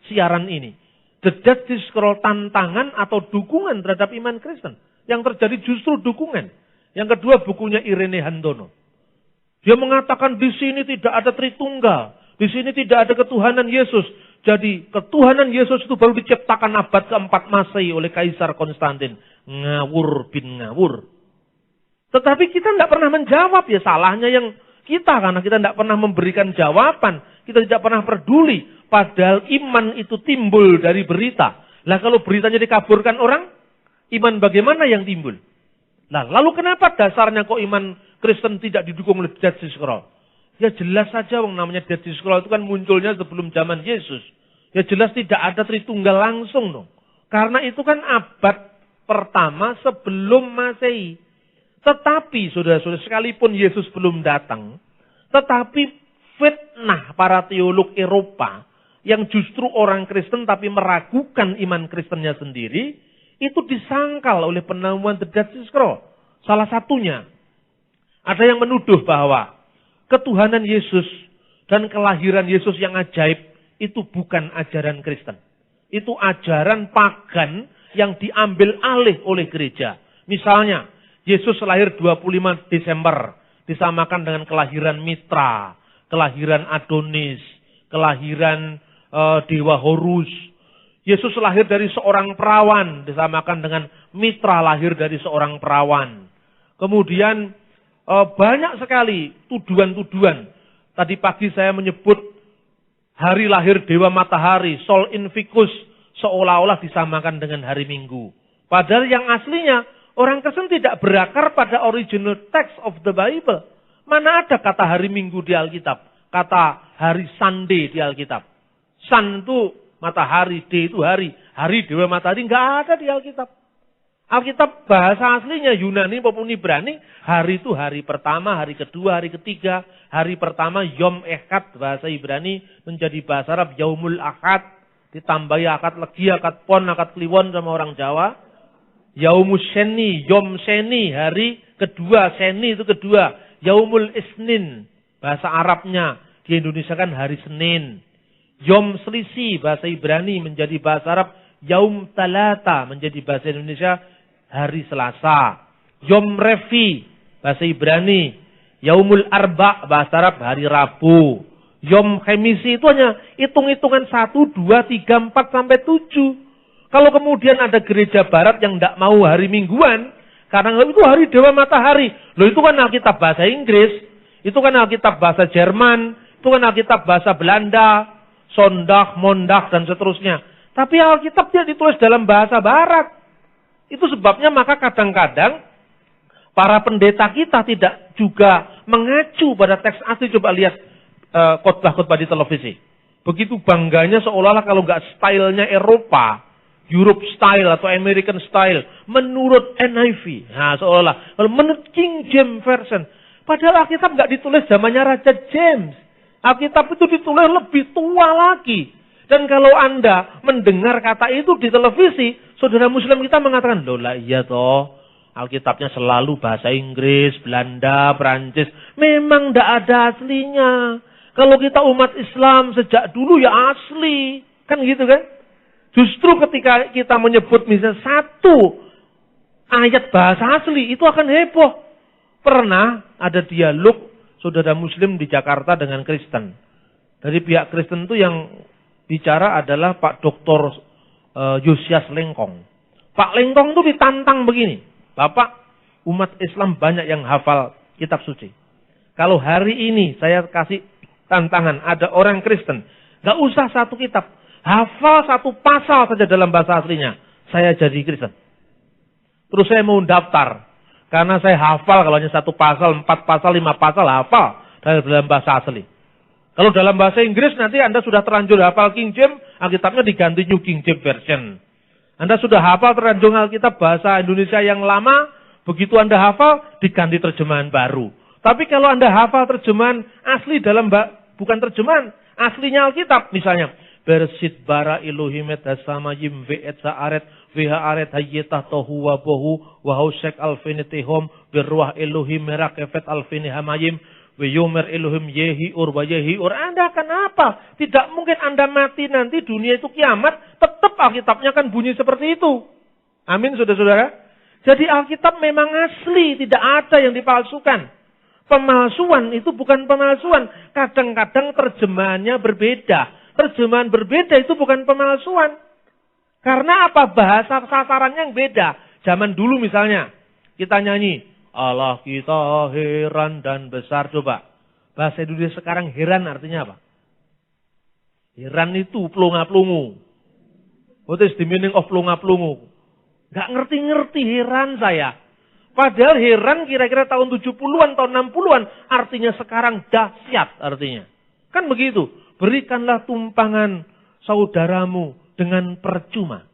siaran ini. The Dead Sea Scroll tantangan atau dukungan terhadap iman Kristen. Yang terjadi justru dukungan. Yang kedua bukunya Irene Handono. Dia mengatakan di sini tidak ada Tritunggal. Di sini tidak ada ketuhanan Yesus. Jadi ketuhanan Yesus itu baru diciptakan abad ke-4 Masehi oleh Kaisar Konstantin. Ngawur bin ngawur. Tetapi kita tidak pernah menjawab. Ya salahnya yang kita. Karena kita tidak pernah memberikan jawaban. Kita tidak pernah peduli. Padahal iman itu timbul dari berita. Lah kalau beritanya dikaburkan orang. Iman bagaimana yang timbul? Nah lalu kenapa dasarnya kok iman Kristen tidak didukung oleh Dead Sea Scroll? Ya jelas saja namanya Dead Sea Scroll itu kan munculnya sebelum zaman Yesus. Ya jelas tidak ada Tritunggal langsung dong. Karena itu kan abad pertama sebelum Masehi. Tetapi saudara-saudara sekalipun Yesus belum datang. Tetapi fitnah para teolog Eropa. Yang justru orang Kristen tapi meragukan iman Kristennya sendiri. Itu disangkal oleh penemuan The Dead Sea Scroll. Salah satunya. Ada yang menuduh bahwa ketuhanan Yesus dan kelahiran Yesus yang ajaib itu bukan ajaran Kristen. Itu ajaran pagan yang diambil alih oleh gereja. Misalnya, Yesus lahir 25 Desember. Disamakan dengan kelahiran Mitra, kelahiran Adonis, kelahiran Dewa Horus. Yesus lahir dari seorang perawan. Disamakan dengan Mitra lahir dari seorang perawan. Kemudian banyak sekali tuduhan-tuduhan. Tadi pagi saya menyebut hari lahir Dewa Matahari, Sol Invictus, seolah-olah disamakan dengan hari Minggu. Padahal yang aslinya, orang Kristen tidak berakar pada original text of the Bible. Mana ada kata hari Minggu di Alkitab? Kata hari Sunday di Alkitab. Sun itu matahari, D itu hari. Hari Dewa Matahari nggak ada di Alkitab. Alkitab bahasa aslinya Yunani maupun Ibrani, hari itu hari pertama, hari kedua, hari ketiga. Hari pertama Yom Echad, bahasa Ibrani menjadi bahasa Arab Yaumul Ahad. Ditambahi akad legi, akad pon, akad kliwon sama orang Jawa. Yaumus Sheni, Yom Sheni, hari kedua, Sheni itu kedua. Yaumul Isnin, bahasa Arabnya. Di Indonesia kan hari Senin. Yom Selisi, bahasa Ibrani menjadi bahasa Arab. Yaum Talata menjadi bahasa Indonesia hari Selasa. Yom Revi, bahasa Ibrani. Yaumul Arba, bahasa Arab hari Rabu. Yom Khemisi itu hanya hitung-hitungan 1, 2, 3, 4, sampai 7. Kalau kemudian ada gereja barat yang tidak mau hari mingguan. Karena itu hari Dewa Matahari. Loh itu kan Alkitab bahasa Inggris. Itu kan Alkitab bahasa Jerman. Itu kan Alkitab bahasa Belanda. Sondag, Mondag, dan seterusnya. Tapi Alkitab dia ditulis dalam bahasa barat. Itu sebabnya maka kadang-kadang para pendeta kita tidak juga mengacu pada teks asli. Coba lihat khotbah-khotbah di televisi. Begitu bangganya seolah-olah kalau nggak stylenya Eropa, Europe style atau American style, menurut NIV. Nah seolah-olah, kalau menurut King James Version. Padahal Alkitab nggak ditulis zamannya Raja James. Alkitab itu ditulis lebih tua lagi. Dan kalau Anda mendengar kata itu di televisi, saudara Muslim kita mengatakan, loh lah iya toh, Alkitabnya selalu bahasa Inggris, Belanda, Perancis. Memang tidak ada aslinya. Kalau kita umat Islam sejak dulu ya asli. Kan gitu kan? Justru ketika kita menyebut misalnya satu ayat bahasa asli, itu akan heboh. Pernah ada dialog saudara Muslim di Jakarta dengan Kristen. Dari pihak Kristen itu yang bicara adalah Pak Dr. Yosias Lengkong. Pak Lengkong itu ditantang begini. Bapak, umat Islam banyak yang hafal kitab suci. Kalau hari ini saya kasih tantangan, ada orang Kristen. Gak usah satu kitab. Hafal satu pasal saja dalam bahasa aslinya. Saya jadi Kristen. Terus saya mau daftar. Karena saya hafal kalau hanya satu pasal, 4 pasal, 5 pasal hafal dalam bahasa asli. Kalau dalam bahasa Inggris nanti Anda sudah terlanjur hafal King James, Alkitabnya diganti New King James Version. Anda sudah hafal terlanjur Alkitab bahasa Indonesia yang lama, begitu Anda hafal diganti terjemahan baru. Tapi kalau Anda hafal terjemahan asli bukan terjemahan, aslinya Alkitab misalnya. Bersit bara Elohim et hasamayim ve'et sa'aret ve'ha'aret hayyetah tohu wa bohu wa hausek alfinitihom berruah Elohim merakefet alfinihamayim ve'yomer Elohim yehi ur wa yehi ur. Anda akan apa? Tidak mungkin Anda mati nanti dunia itu kiamat, tetap Alkitabnya kan bunyi seperti itu. Amin saudara-saudara. Jadi Alkitab memang asli, tidak ada yang dipalsukan. Pemalsuan itu bukan pemalsuan. Kadang-kadang terjemahannya berbeda. Terjemahan berbeda itu bukan pemalsuan. Karena apa? Bahasa sasarannya yang beda. Zaman dulu misalnya, kita nyanyi, Allah kita heran dan besar. Coba, bahasa Indonesia sekarang heran artinya apa? Heran itu plunga-plungu. What is the meaning of plunga-plungu? Gak ngerti-ngerti heran saya. Padahal heran kira-kira tahun 70-an, tahun 60-an. Artinya sekarang dahsyat artinya. Kan begitu. Berikanlah tumpangan saudaramu dengan percuma.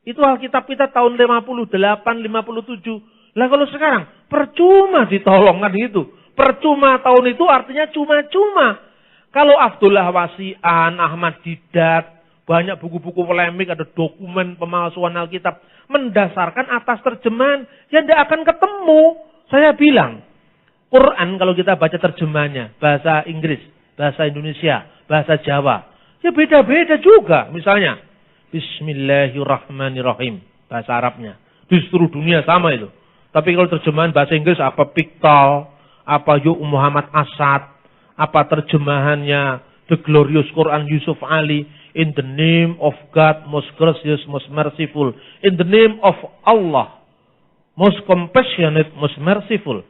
Itu Alkitab kita tahun 58, 57. Lah kalau sekarang, percuma ditolong kan gitu. Percuma tahun itu artinya cuma-cuma. Kalau Abdullah Wasi'an, Ahmad Didat, banyak buku-buku polemik, ada dokumen pemalsuan Alkitab. Mendasarkan atas terjemahan, ya tidak akan ketemu. Saya bilang, Quran kalau kita baca terjemahannya, bahasa Inggris, bahasa Indonesia, bahasa Jawa, ya beda-beda juga. Misalnya, Bismillahirrahmanirrahim, bahasa Arabnya. Di seluruh dunia sama itu. Tapi kalau terjemahan bahasa Inggris, apa Piktal, apa Muhammad Asad, apa terjemahannya The Glorious Quran Yusuf Ali, in the name of God, most gracious, most merciful. In the name of Allah, most compassionate, most merciful.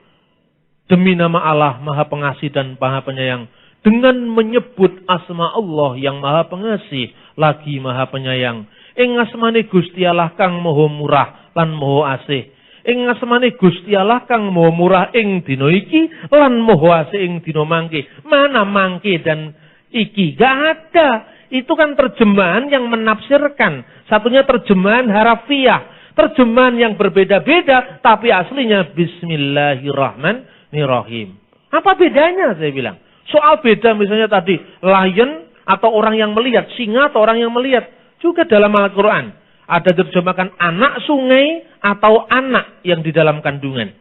Demi nama Allah, Maha Pengasih dan Maha Penyayang. Dengan menyebut asma Allah yang Maha Pengasih, lagi Maha Penyayang. Ing asmane Gusti Allah kang Maha Murah lan Maha Asih. Ing asmane Gusti Allah kang Maha Murah ing dina iki lan Maha Asih ing dina mangke. Mana mangke dan iki? Gak ada. Itu kan terjemahan yang menafsirkan. Satunya terjemahan harafiah. Terjemahan yang berbeda-beda. Tapi aslinya Bismillahirrahmanirrahim. Apa bedanya saya bilang? Soal beda misalnya tadi. Lion atau orang yang melihat. Singa atau orang yang melihat. Juga dalam Al-Quran. Ada terjemahkan anak sungai atau anak yang di dalam kandungan.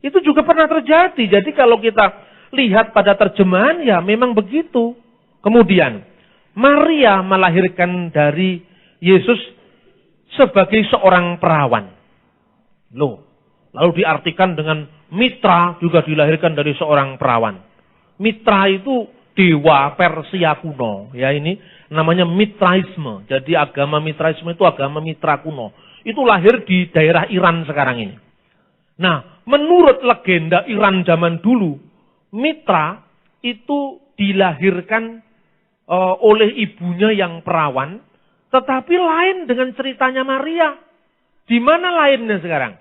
Itu juga pernah terjadi. Jadi kalau kita lihat pada terjemahan ya memang begitu. Kemudian Maria melahirkan dari Yesus sebagai seorang perawan. Loh, lalu diartikan dengan Mitra juga dilahirkan dari seorang perawan. Mitra itu dewa Persia kuno. Ya ini namanya Mitraisme. Jadi agama Mitraisme itu agama Mitra kuno. Itu lahir di daerah Iran sekarang ini. Nah, menurut legenda Iran zaman dulu, Mitra itu dilahirkan oleh ibunya yang perawan, tetapi lain dengan ceritanya Maria. Di mana lainnya sekarang?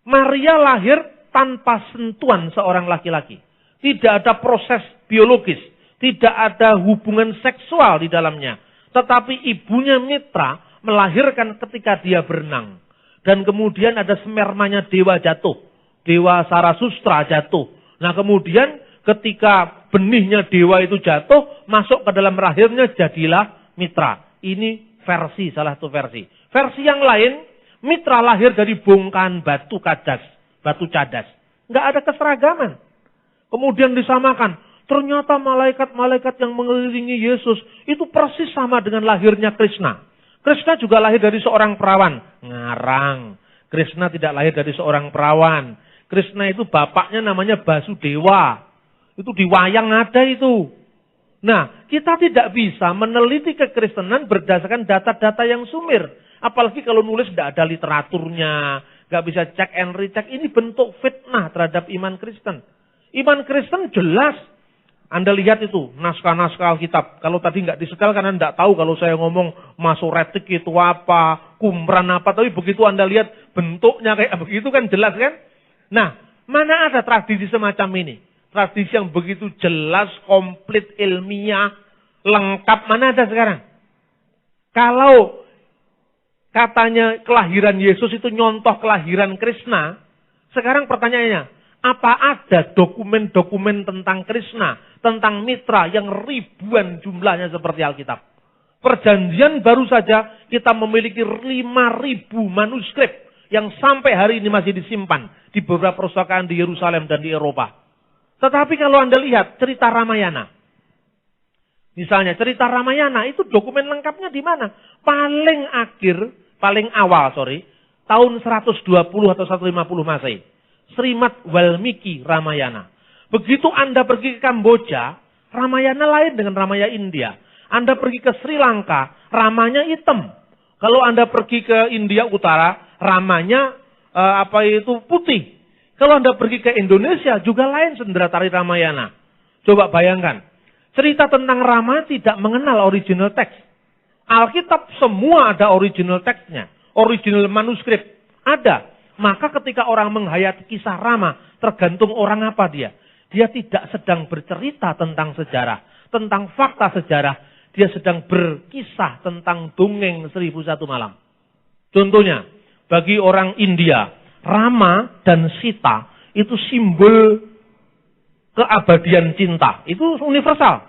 Maria lahir tanpa sentuhan seorang laki-laki. Tidak ada proses biologis, tidak ada hubungan seksual di dalamnya. Tetapi ibunya Mitra melahirkan ketika dia berenang. Dan kemudian ada spermanya dewa jatuh. Dewa Sarasustra jatuh. Nah kemudian ketika benihnya dewa itu jatuh, masuk ke dalam rahimnya jadilah Mitra. Ini versi, salah satu versi. Versi yang lain, Mitra lahir dari bongkahan batu cadas. Nggak ada keseragaman. Kemudian disamakan. Ternyata malaikat-malaikat yang mengelilingi Yesus itu persis sama dengan lahirnya Krishna. Krishna juga lahir dari seorang perawan. Ngarang. Krishna tidak lahir dari seorang perawan. Krishna itu bapaknya namanya Basudewa. Itu di wayang ada itu. Nah, kita tidak bisa meneliti kekristenan berdasarkan data-data yang sumir. Apalagi kalau nulis tidak ada literaturnya. Nggak bisa cek and recheck. Ini bentuk fitnah terhadap iman Kristen. Iman Kristen jelas. Anda lihat itu, naskah-naskah Alkitab. Kalau tadi nggak disetel karena nggak tahu kalau saya ngomong masoretik itu apa, Qumran apa. Tapi begitu Anda lihat bentuknya kayak begitu kan jelas kan. Nah, mana ada tradisi semacam ini? tradisi yang begitu jelas, komplit, ilmiah, lengkap, mana ada sekarang? Kalau katanya kelahiran Yesus itu nyontoh kelahiran Krishna, sekarang pertanyaannya, apa ada dokumen-dokumen tentang Krishna, tentang mitra yang ribuan jumlahnya seperti Alkitab? Perjanjian baru saja kita memiliki 5.000 manuskrip yang sampai hari ini masih disimpan di beberapa perpustakaan di Yerusalem dan di Eropa. Tetapi kalau Anda lihat cerita Ramayana, misalnya cerita Ramayana itu dokumen lengkapnya di mana? Paling awal, tahun 120 atau 150 Masehi. Srimad Walmiki Ramayana. Begitu Anda pergi ke Kamboja, Ramayana lain dengan Ramayana India. Anda pergi ke Sri Lanka, ramanya hitam. Kalau Anda pergi ke India Utara, ramanya putih. Kalau Anda pergi ke Indonesia, juga lain Sendratari Ramayana. Coba bayangkan, cerita tentang Rama tidak mengenal original teks. Alkitab semua ada original teksnya, original manuskrip ada. Maka ketika orang menghayati kisah Rama, tergantung orang apa dia. Dia tidak sedang bercerita tentang sejarah, tentang fakta sejarah. Dia sedang berkisah tentang dongeng 1001 malam. Contohnya, bagi orang India, Rama dan Sita itu simbol keabadian cinta. Itu universal.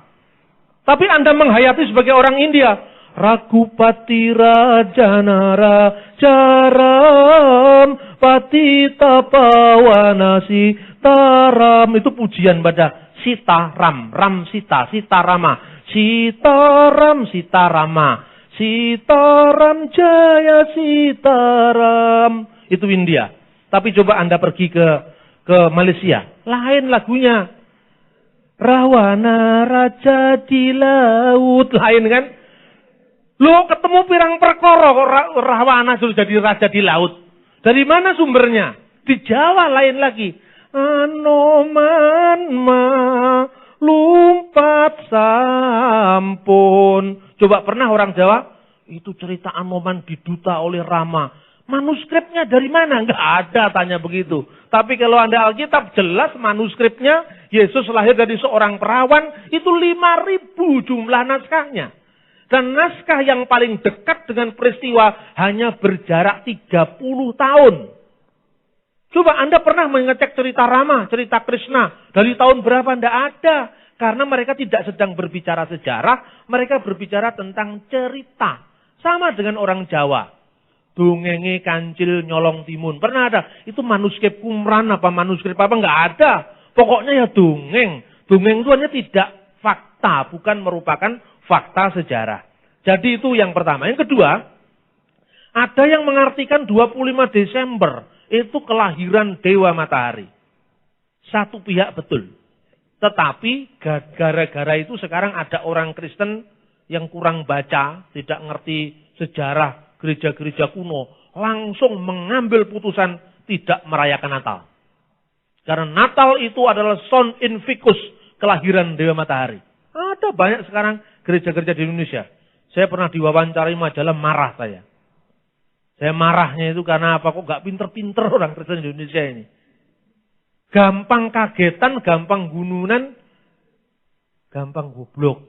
Tapi Anda menghayati sebagai orang India, Ragupati Rajanara Jaram Patita Pawanasi Taram. Itu pujian pada Sita Ram, Ram Sita, Sita Rama. Sitaram, Sitarama, Sitaram Jaya Sitaram. Itu India. Tapi coba Anda pergi ke Malaysia, lain lagunya. Rawana Raja di Laut, lain kan? Lo ketemu pirang perkara kok Rawana sudah jadi raja di laut. Dari mana sumbernya? Di Jawa lain lagi. Anoman ma lumpat sampun. Coba pernah orang Jawa? Itu cerita Anoman diduta oleh Rama. Manuskripnya dari mana? Enggak ada, tanya begitu. Tapi kalau Anda Alkitab jelas manuskripnya. Yesus lahir dari seorang perawan. Itu 5.000 jumlah naskahnya. Dan naskah yang paling dekat dengan peristiwa hanya berjarak 30 tahun. Coba Anda pernah mengecek cerita Rama, cerita Krishna. Dari tahun berapa? Tidak ada. Karena mereka tidak sedang berbicara sejarah. Mereka berbicara tentang cerita. Sama dengan orang Jawa. Dongenge Kancil Nyolong Timun. Pernah ada? Itu manuskrip Qumran apa manuskrip apa? Enggak ada. Pokoknya ya dongeng. Dongeng itu hanya tidak fakta. Bukan merupakan fakta sejarah. Jadi itu yang pertama. Yang kedua, ada yang mengartikan 25 Desember. Itu kelahiran Dewa Matahari. Satu pihak betul. Tetapi gara-gara itu sekarang ada orang Kristen yang kurang baca, tidak ngerti sejarah gereja-gereja kuno, langsung mengambil putusan tidak merayakan Natal. Karena Natal itu adalah son invictus, kelahiran Dewa Matahari. Ada banyak sekarang gereja-gereja di Indonesia. Saya pernah diwawancarai majalah marah saya. Saya marahnya itu karena apa? Kok gak pinter-pinter orang Kristen di Indonesia ini. Gampang kagetan, gampang gununan, gampang goblok.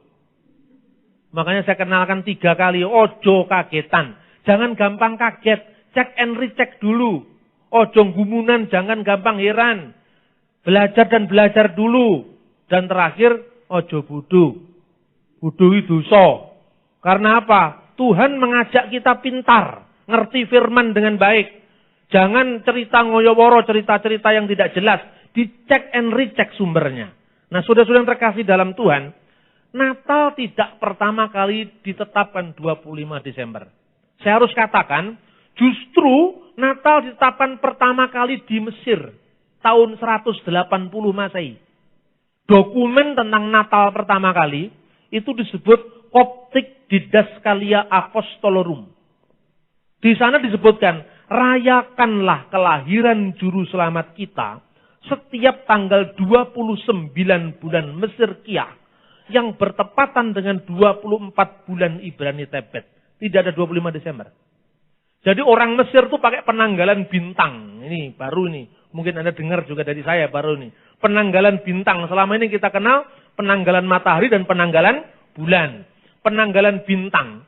Makanya saya kenalkan 3 kali, ojo kagetan. Jangan gampang kaget, cek and recheck dulu. Ojo gumunan, jangan gampang heran. Belajar dan belajar dulu. Dan terakhir, ojo bodoh. Bodoh itu dosa. Karena apa? Tuhan mengajak kita pintar. Ngerti firman dengan baik. Jangan cerita ngoyoworo, cerita-cerita yang tidak jelas. Dicek and recheck sumbernya. Nah, saudara-saudara yang terkasih dalam Tuhan, Natal tidak pertama kali ditetapkan 25 Desember. Saya harus katakan, justru Natal ditetapkan pertama kali di Mesir. Tahun 180 Masehi. Dokumen tentang Natal pertama kali, itu disebut Coptic Didaskalia Apostolorum. Di sana disebutkan, rayakanlah kelahiran juru selamat kita setiap tanggal 29 bulan Mesir Kiyah yang bertepatan dengan 24 bulan Ibrani Tebet. Tidak ada 25 Desember. Jadi orang Mesir tuh pakai penanggalan bintang. Ini baru ini. Mungkin Anda dengar juga dari saya baru ini. penanggalan bintang. Selama ini kita kenal penanggalan matahari dan penanggalan bulan. Penanggalan bintang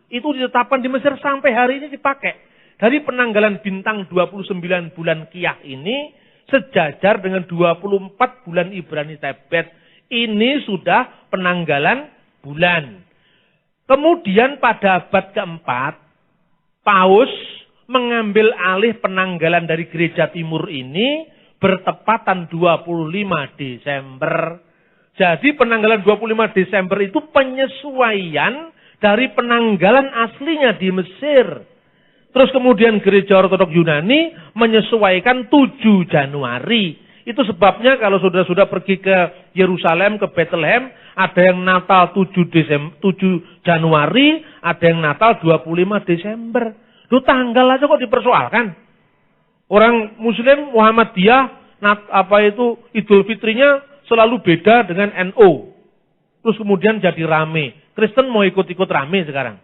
itu ditetapkan di Mesir sampai hari ini dipakai. Dari penanggalan bintang 29 bulan Qiyah ini sejajar dengan 24 bulan Ibrani Tebet. Ini sudah penanggalan bulan. Kemudian pada abad keempat, Paus mengambil alih penanggalan dari gereja timur ini bertepatan 25 Desember. Jadi penanggalan 25 Desember itu penyesuaian dari penanggalan aslinya di Mesir. Terus kemudian gereja Ortodok Yunani menyesuaikan 7 Januari. Itu sebabnya kalau sudah pergi ke Yerusalem, ke Bethlehem, ada yang Natal 7 Januari, ada yang Natal 25 Desember. Itu tanggal aja kok dipersoalkan. Orang Muslim Muhammadiyah, Idul Fitrinya selalu beda dengan NU. Terus kemudian jadi rame. Kristen mau ikut-ikut rame sekarang.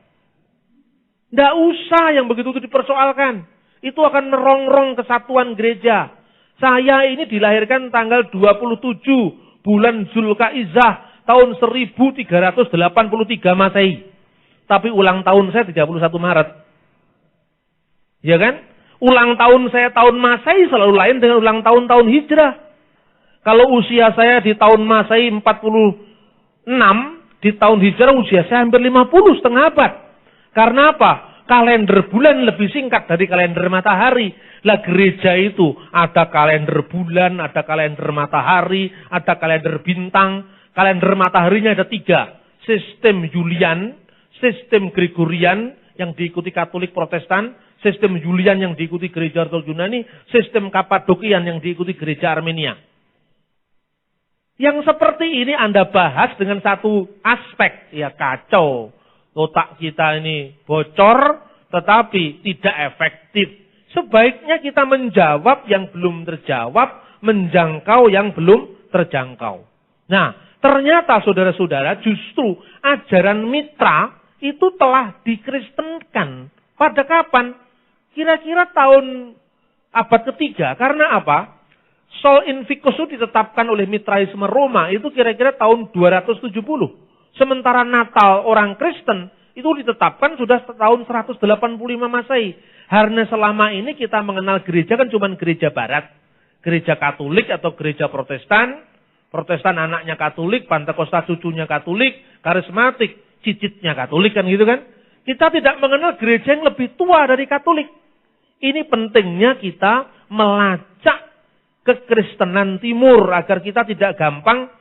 Tidak usah yang begitu itu dipersoalkan. Itu akan merongrong kesatuan gereja. Saya ini dilahirkan tanggal 27 bulan Zulkaizah tahun 1383 Masehi. Tapi ulang tahun saya 31 Maret. Ya kan? Ulang tahun saya tahun Masehi selalu lain dengan ulang tahun Hijrah. Kalau usia saya di tahun Masehi 46, di tahun Hijrah usia saya hampir 50, setengah abad. Karena apa? Kalender bulan lebih singkat dari kalender matahari. Lah gereja itu ada kalender bulan, ada kalender matahari, ada kalender bintang. Kalender mataharinya ada 3. Sistem Julian, sistem Gregorian yang diikuti Katolik Protestan, sistem Julian yang diikuti gereja Ortodok Yunani, sistem Kapadokian yang diikuti gereja Armenia. Yang seperti ini Anda bahas dengan satu aspek, ya kacau. Otak kita ini bocor, tetapi tidak efektif. Sebaiknya kita menjawab yang belum terjawab, menjangkau yang belum terjangkau. Nah, ternyata saudara-saudara justru ajaran mitra itu telah dikristenkan. Pada kapan? Kira-kira tahun abad ketiga. Karena apa? Sol Invictus itu ditetapkan oleh mitraisme Roma itu kira-kira tahun 270. Sementara Natal orang Kristen itu ditetapkan sudah tahun 185 Masehi. Karena selama ini kita mengenal gereja kan cuma gereja barat. Gereja Katolik atau gereja Protestan. Protestan anaknya Katolik, Pentakosta cucunya Katolik, karismatik, cicitnya Katolik kan gitu kan. Kita tidak mengenal gereja yang lebih tua dari Katolik. Ini pentingnya kita melacak kekristenan timur agar kita tidak gampang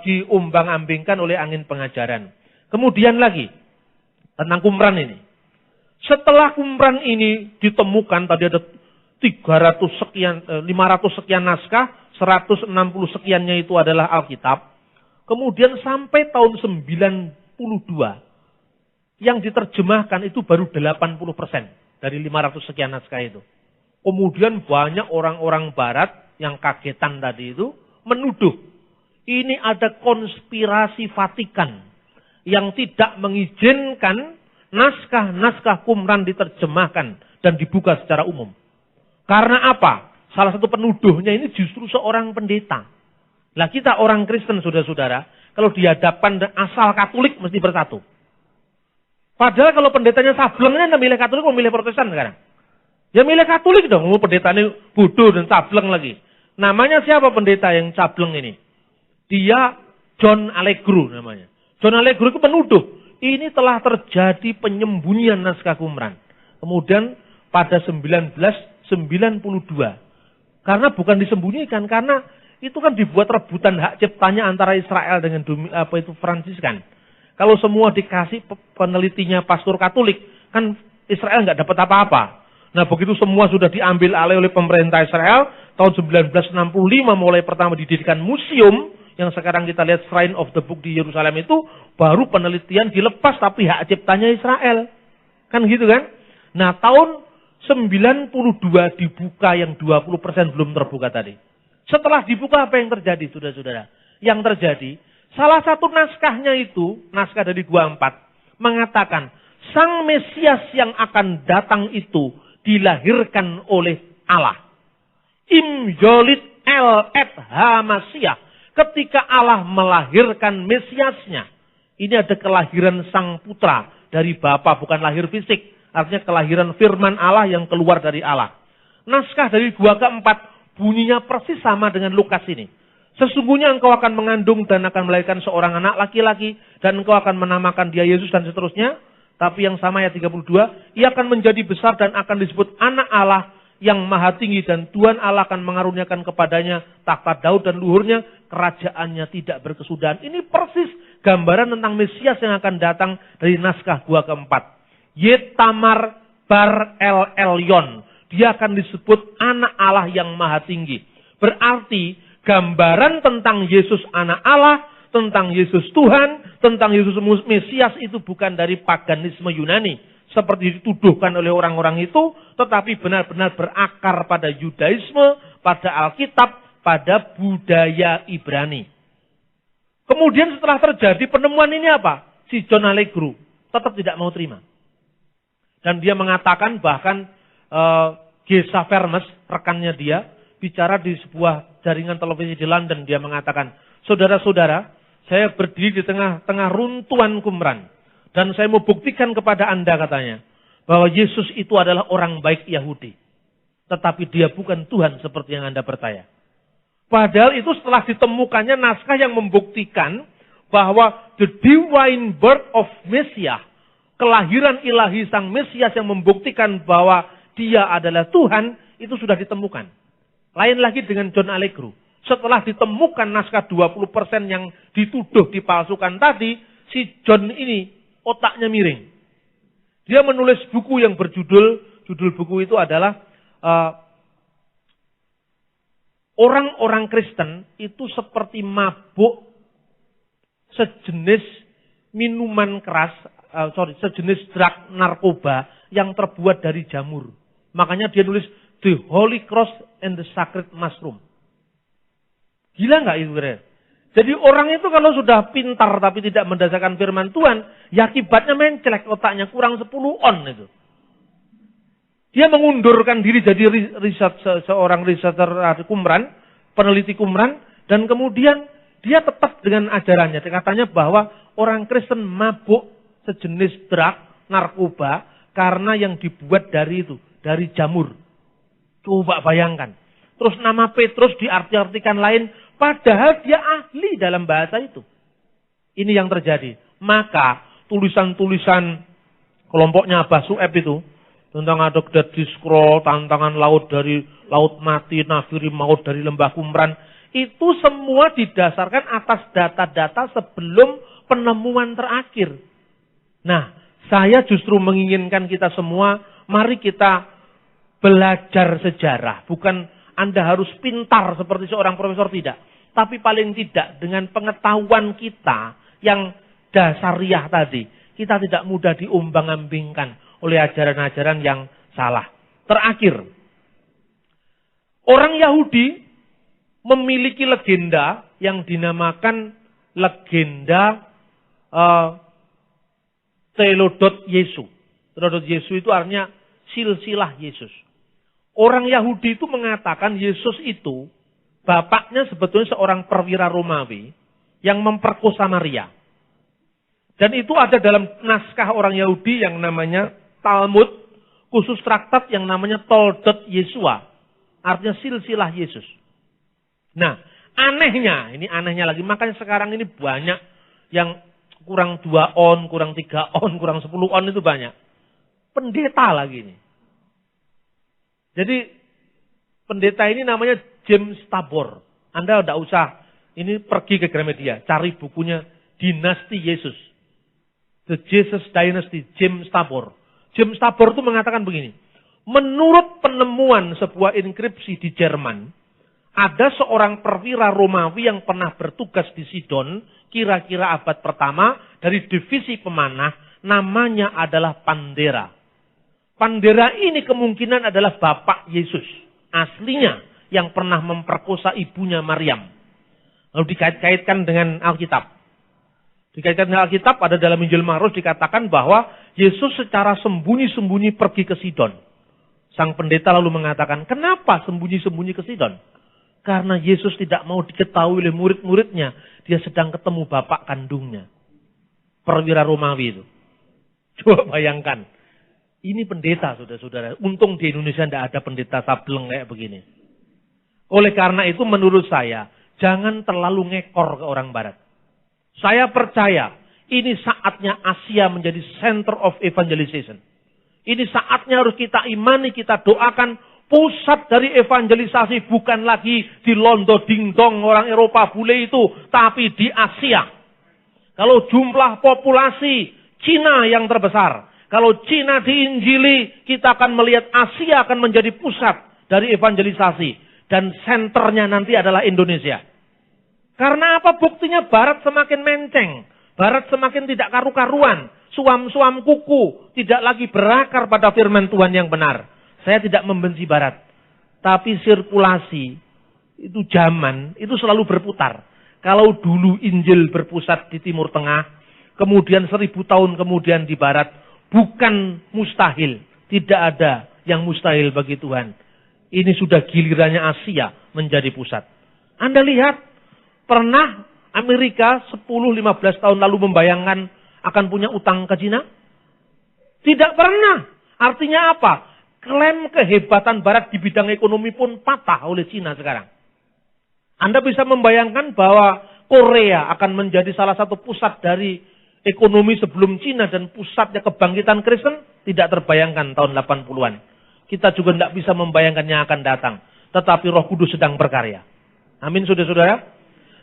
diumbang-ambingkan oleh angin pengajaran. Kemudian lagi tentang Qumran ini. Setelah Qumran ini ditemukan tadi ada 500 sekian naskah, 160 sekiannya itu adalah Alkitab. Kemudian sampai tahun 92 yang diterjemahkan itu baru 80% dari 500 sekian naskah itu. Kemudian banyak orang-orang barat yang kagetan tadi itu menuduh ini ada konspirasi Vatikan yang tidak mengizinkan naskah-naskah Qumran diterjemahkan dan dibuka secara umum. Karena apa? Salah satu penuduhnya ini justru seorang pendeta. Lah kita orang Kristen saudara-saudara, kalau dihadapkan asal Katolik mesti bersatu. Padahal kalau pendetanya sablengnya Anda milih Katolik mau milih Protestan sekarang? Ya milih Katolik dong, pendetanya bodoh dan sableng lagi. Namanya siapa pendeta yang sableng ini? Dia John Allegro namanya. John Allegro itu penuduh. Ini telah terjadi penyembunyian naskah Qumran. Kemudian pada 1992. Karena bukan disembunyikan, karena itu kan dibuat rebutan hak ciptanya antara Israel dengan Fransiskan. Kalau semua dikasih penelitinya pastor Katolik, kan Israel nggak dapat apa-apa. Nah begitu semua sudah diambil alih oleh pemerintah Israel, tahun 1965 mulai pertama didirikan museum, yang sekarang kita lihat Shrine of the Book di Yerusalem itu, baru penelitian dilepas tapi hak ciptanya Israel. Kan gitu kan? Nah tahun 92 dibuka yang 20% belum terbuka tadi. Setelah dibuka apa yang terjadi saudara-saudara? Yang terjadi, salah satu naskahnya itu, naskah dari Gua 4, mengatakan, Sang Mesias yang akan datang itu dilahirkan oleh Allah. Im Yolid El Hamasyah. Ketika Allah melahirkan Mesiasnya. Ini ada kelahiran sang putra dari Bapa, bukan lahir fisik. Artinya kelahiran firman Allah yang keluar dari Allah. Naskah dari 2:4 bunyinya persis sama dengan Lukas ini. Sesungguhnya engkau akan mengandung dan akan melahirkan seorang anak laki-laki. Dan engkau akan menamakan dia Yesus dan seterusnya. Tapi yang sama ayat 32. Ia akan menjadi besar dan akan disebut anak Allah yang maha tinggi. Dan Tuhan Allah akan mengaruniakan kepadanya takhta Daud dan luhurnya. Kerajaannya tidak berkesudahan. Ini persis gambaran tentang Mesias yang akan datang dari naskah 2:4. Yetamar Bar El Elyon. Dia akan disebut anak Allah yang maha tinggi. Berarti gambaran tentang Yesus anak Allah, tentang Yesus Tuhan, tentang Yesus Mesias itu bukan dari paganisme Yunani. Seperti dituduhkan oleh orang-orang itu, tetapi benar-benar berakar pada Yudaisme, pada Alkitab, pada budaya Ibrani. Kemudian setelah terjadi penemuan ini apa? Si John Allegro tetap tidak mau terima. Dan dia mengatakan bahkan Gesa Vermes, rekannya dia, bicara di sebuah jaringan televisi di London. Dia mengatakan, saudara-saudara, saya berdiri di tengah-tengah runtuhan Qumran. Dan saya mau buktikan kepada Anda katanya, bahwa Yesus itu adalah orang baik Yahudi. Tetapi dia bukan Tuhan seperti yang Anda percaya. Padahal itu setelah ditemukannya naskah yang membuktikan bahwa the divine birth of Messiah, kelahiran ilahi sang Mesias yang membuktikan bahwa dia adalah Tuhan, itu sudah ditemukan. Lain lagi dengan John Allegro. Setelah ditemukan naskah 20% yang dituduh dipalsukan tadi, si John ini otaknya miring. Dia menulis buku yang judul buku itu adalah orang-orang Kristen itu seperti mabuk sejenis minuman keras, sejenis drug narkoba yang terbuat dari jamur. Makanya dia nulis The Holy Cross and the Sacred Mushroom. Gila nggak itu kira? Jadi orang itu kalau sudah pintar tapi tidak mendasarkan firman Tuhan, ya akibatnya mencelek otaknya, kurang 10 on itu. Dia mengundurkan diri jadi seorang researcher Qumran, peneliti Qumran, dan kemudian dia tetap dengan ajarannya. Katanya bahwa orang Kristen mabuk sejenis drug, narkoba, karena yang dibuat dari itu, dari jamur. Coba bayangkan. Terus nama Petrus diarti-artikan lain, padahal dia ahli dalam bahasa itu. Ini yang terjadi. Maka tulisan-tulisan kelompoknya Abah Sueb itu, tentang ada Dead Scroll, tantangan laut dari laut mati, nafiri maut dari lembah Qumran, itu semua didasarkan atas data-data sebelum penemuan terakhir. Nah, saya justru menginginkan kita semua, mari kita belajar sejarah. Bukan Anda harus pintar seperti seorang profesor, tidak. Tapi paling tidak dengan pengetahuan kita yang dasariah tadi, kita tidak mudah diombang-ambingkan oleh ajaran-ajaran yang salah. Terakhir, orang Yahudi memiliki legenda yang dinamakan legenda Telodot Yesu. Telodot Yesu itu artinya silsilah Yesus. Orang Yahudi itu mengatakan Yesus itu bapaknya sebetulnya seorang perwira Romawi yang memperkosa Maria. Dan itu ada dalam naskah orang Yahudi yang namanya Talmud, khusus traktat yang namanya Toldot Yesua. Artinya silsilah Yesus. Nah, anehnya, ini anehnya lagi, makanya sekarang ini banyak yang kurang 2 on, kurang 3 on, kurang 10 on itu banyak. Pendeta lagi ini. Jadi pendeta ini namanya James Tabor. Anda tidak usah ini pergi ke Gramedia, cari bukunya Dinasti Yesus. The Jesus Dynasty, James Tabor. James Tabor itu mengatakan begini. Menurut penemuan sebuah inskripsi di Jerman, ada seorang perwira Romawi yang pernah bertugas di Sidon, kira-kira abad pertama, dari divisi pemanah, namanya adalah Pandera. Pandera ini kemungkinan adalah bapak Yesus, aslinya yang pernah memperkosa ibunya Maryam. Lalu dikait-kaitkan dengan Alkitab. Dikaitkan dengan Alkitab, ada dalam Injil Markus dikatakan bahwa Yesus secara sembunyi-sembunyi pergi ke Sidon. Sang pendeta lalu mengatakan, kenapa sembunyi-sembunyi ke Sidon? Karena Yesus tidak mau diketahui oleh murid-muridnya, dia sedang ketemu bapak kandungnya. Perwira Romawi itu. Coba bayangkan. Ini pendeta, saudara-saudara. Untung di Indonesia tidak ada pendeta sableng kayak begini. Oleh karena itu menurut saya, jangan terlalu ngekor ke orang barat. Saya percaya, ini saatnya Asia menjadi center of evangelization. Ini saatnya harus kita imani, kita doakan. Pusat dari evangelisasi bukan lagi di Londo Dingdong orang Eropa bule itu, tapi di Asia. Kalau jumlah populasi Cina yang terbesar, kalau Cina diinjili, kita akan melihat Asia akan menjadi pusat dari evangelisasi. Dan senternya nanti adalah Indonesia. Karena apa? Buktinya Barat semakin menceng. Barat semakin tidak karu-karuan. Suam-suam kuku tidak lagi berakar pada firman Tuhan yang benar. Saya tidak membenci Barat. Tapi sirkulasi, itu zaman, itu selalu berputar. Kalau dulu Injil berpusat di Timur Tengah, kemudian 1000 tahun kemudian di Barat, bukan mustahil. Tidak ada yang mustahil bagi Tuhan. Ini sudah gilirannya Asia menjadi pusat. Anda lihat, pernah Amerika 10-15 tahun lalu membayangkan akan punya utang ke Cina? Tidak pernah. Artinya apa? Klaim kehebatan Barat di bidang ekonomi pun patah oleh Cina sekarang. Anda bisa membayangkan bahwa Korea akan menjadi salah satu pusat dari ekonomi sebelum Cina dan pusatnya kebangkitan Kristen? Tidak terbayangkan tahun 80-an. Kita juga tidak bisa membayangkan yang akan datang. Tetapi Roh Kudus sedang berkarya. Amin, saudara-saudara.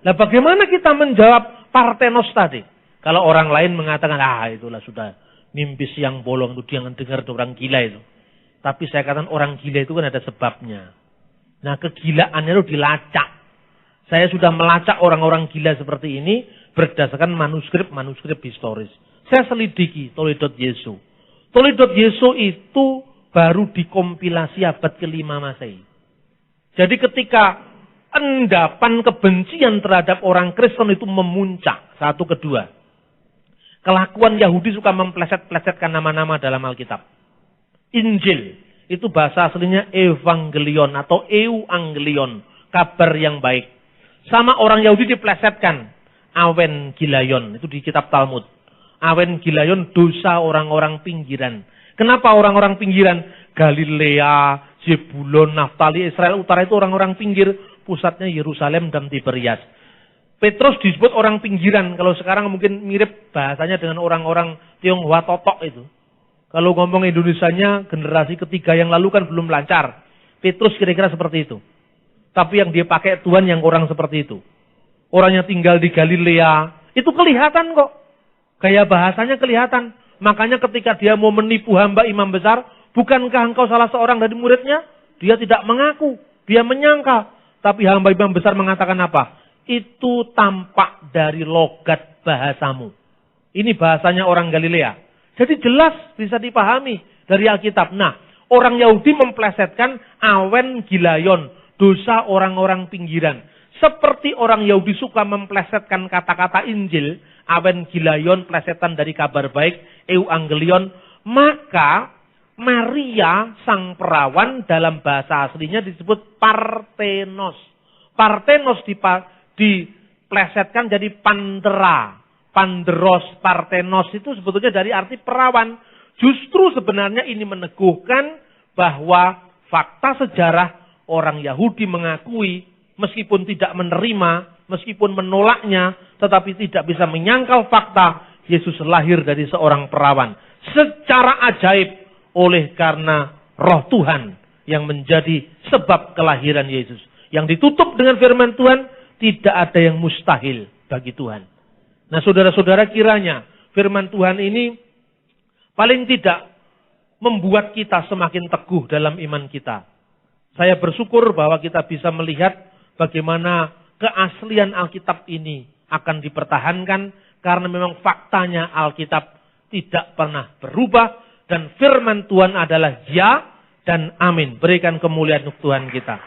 Nah, bagaimana kita menjawab Parthenos tadi? Kalau orang lain mengatakan, itulah sudah mimpi siang bolong, itu jangan dengar orang gila itu. Tapi saya katakan orang gila itu kan ada sebabnya. Nah, kegilaannya itu dilacak. Saya sudah melacak orang-orang gila seperti ini berdasarkan manuskrip historis. Saya selidiki Toledot Yesu. Toledot Yesu itu baru dikompilasi abad ke-5 Masehi. Jadi ketika endapan kebencian terhadap orang Kristen itu memuncak. Satu, kedua. Kelakuan Yahudi suka mempleset-plesetkan nama-nama dalam Alkitab. Injil, itu bahasa aslinya evangelion atau euangelion, kabar yang baik. Sama orang Yahudi diplesetkan, awen gilayon, itu di kitab Talmud. Awen gilayon, dosa orang-orang pinggiran. Kenapa orang-orang pinggiran? Galilea, Zebulon, Naftali, Israel Utara itu orang-orang pinggir, pusatnya Yerusalem dan Tiberias. Petrus disebut orang pinggiran, kalau sekarang mungkin mirip bahasanya dengan orang-orang Tionghoa Totok itu. Kalau ngomong Indonesianya, generasi ketiga yang lalu kan belum lancar. Petrus kira-kira seperti itu. Tapi yang dia pakai Tuhan yang orang seperti itu. Orang yang tinggal di Galilea, itu kelihatan kok. Gaya bahasanya kelihatan. Makanya ketika dia mau menipu hamba imam besar, bukankah engkau salah seorang dari muridnya? Dia tidak mengaku, dia menyangka. Tapi hamba imam besar mengatakan apa? Itu tampak dari logat bahasamu. Ini bahasanya orang Galilea. Jadi jelas bisa dipahami dari Alkitab. Nah, orang Yahudi memplesetkan awen gilayon, dosa orang-orang pinggiran. Seperti orang Yahudi suka memplesetkan kata-kata Injil, awen gilayon, plesetan dari kabar baik, euangelion, maka Maria sang perawan dalam bahasa aslinya disebut Parthenos. Parthenos diplesetkan jadi Pandera. Panderos, Parthenos itu sebetulnya dari arti perawan. Justru sebenarnya ini meneguhkan bahwa fakta sejarah orang Yahudi mengakui, meskipun tidak menerima, meskipun menolaknya, tetapi tidak bisa menyangkal fakta, Yesus lahir dari seorang perawan. Secara ajaib oleh karena Roh Tuhan yang menjadi sebab kelahiran Yesus. Yang ditutup dengan firman Tuhan, tidak ada yang mustahil bagi Tuhan. Nah, saudara-saudara, kiranya firman Tuhan ini paling tidak membuat kita semakin teguh dalam iman kita. Saya bersyukur bahwa kita bisa melihat bagaimana keaslian Alkitab ini akan dipertahankan karena memang faktanya Alkitab tidak pernah berubah dan firman Tuhan adalah ya dan amin. Berikan kemuliaan untuk Tuhan kita.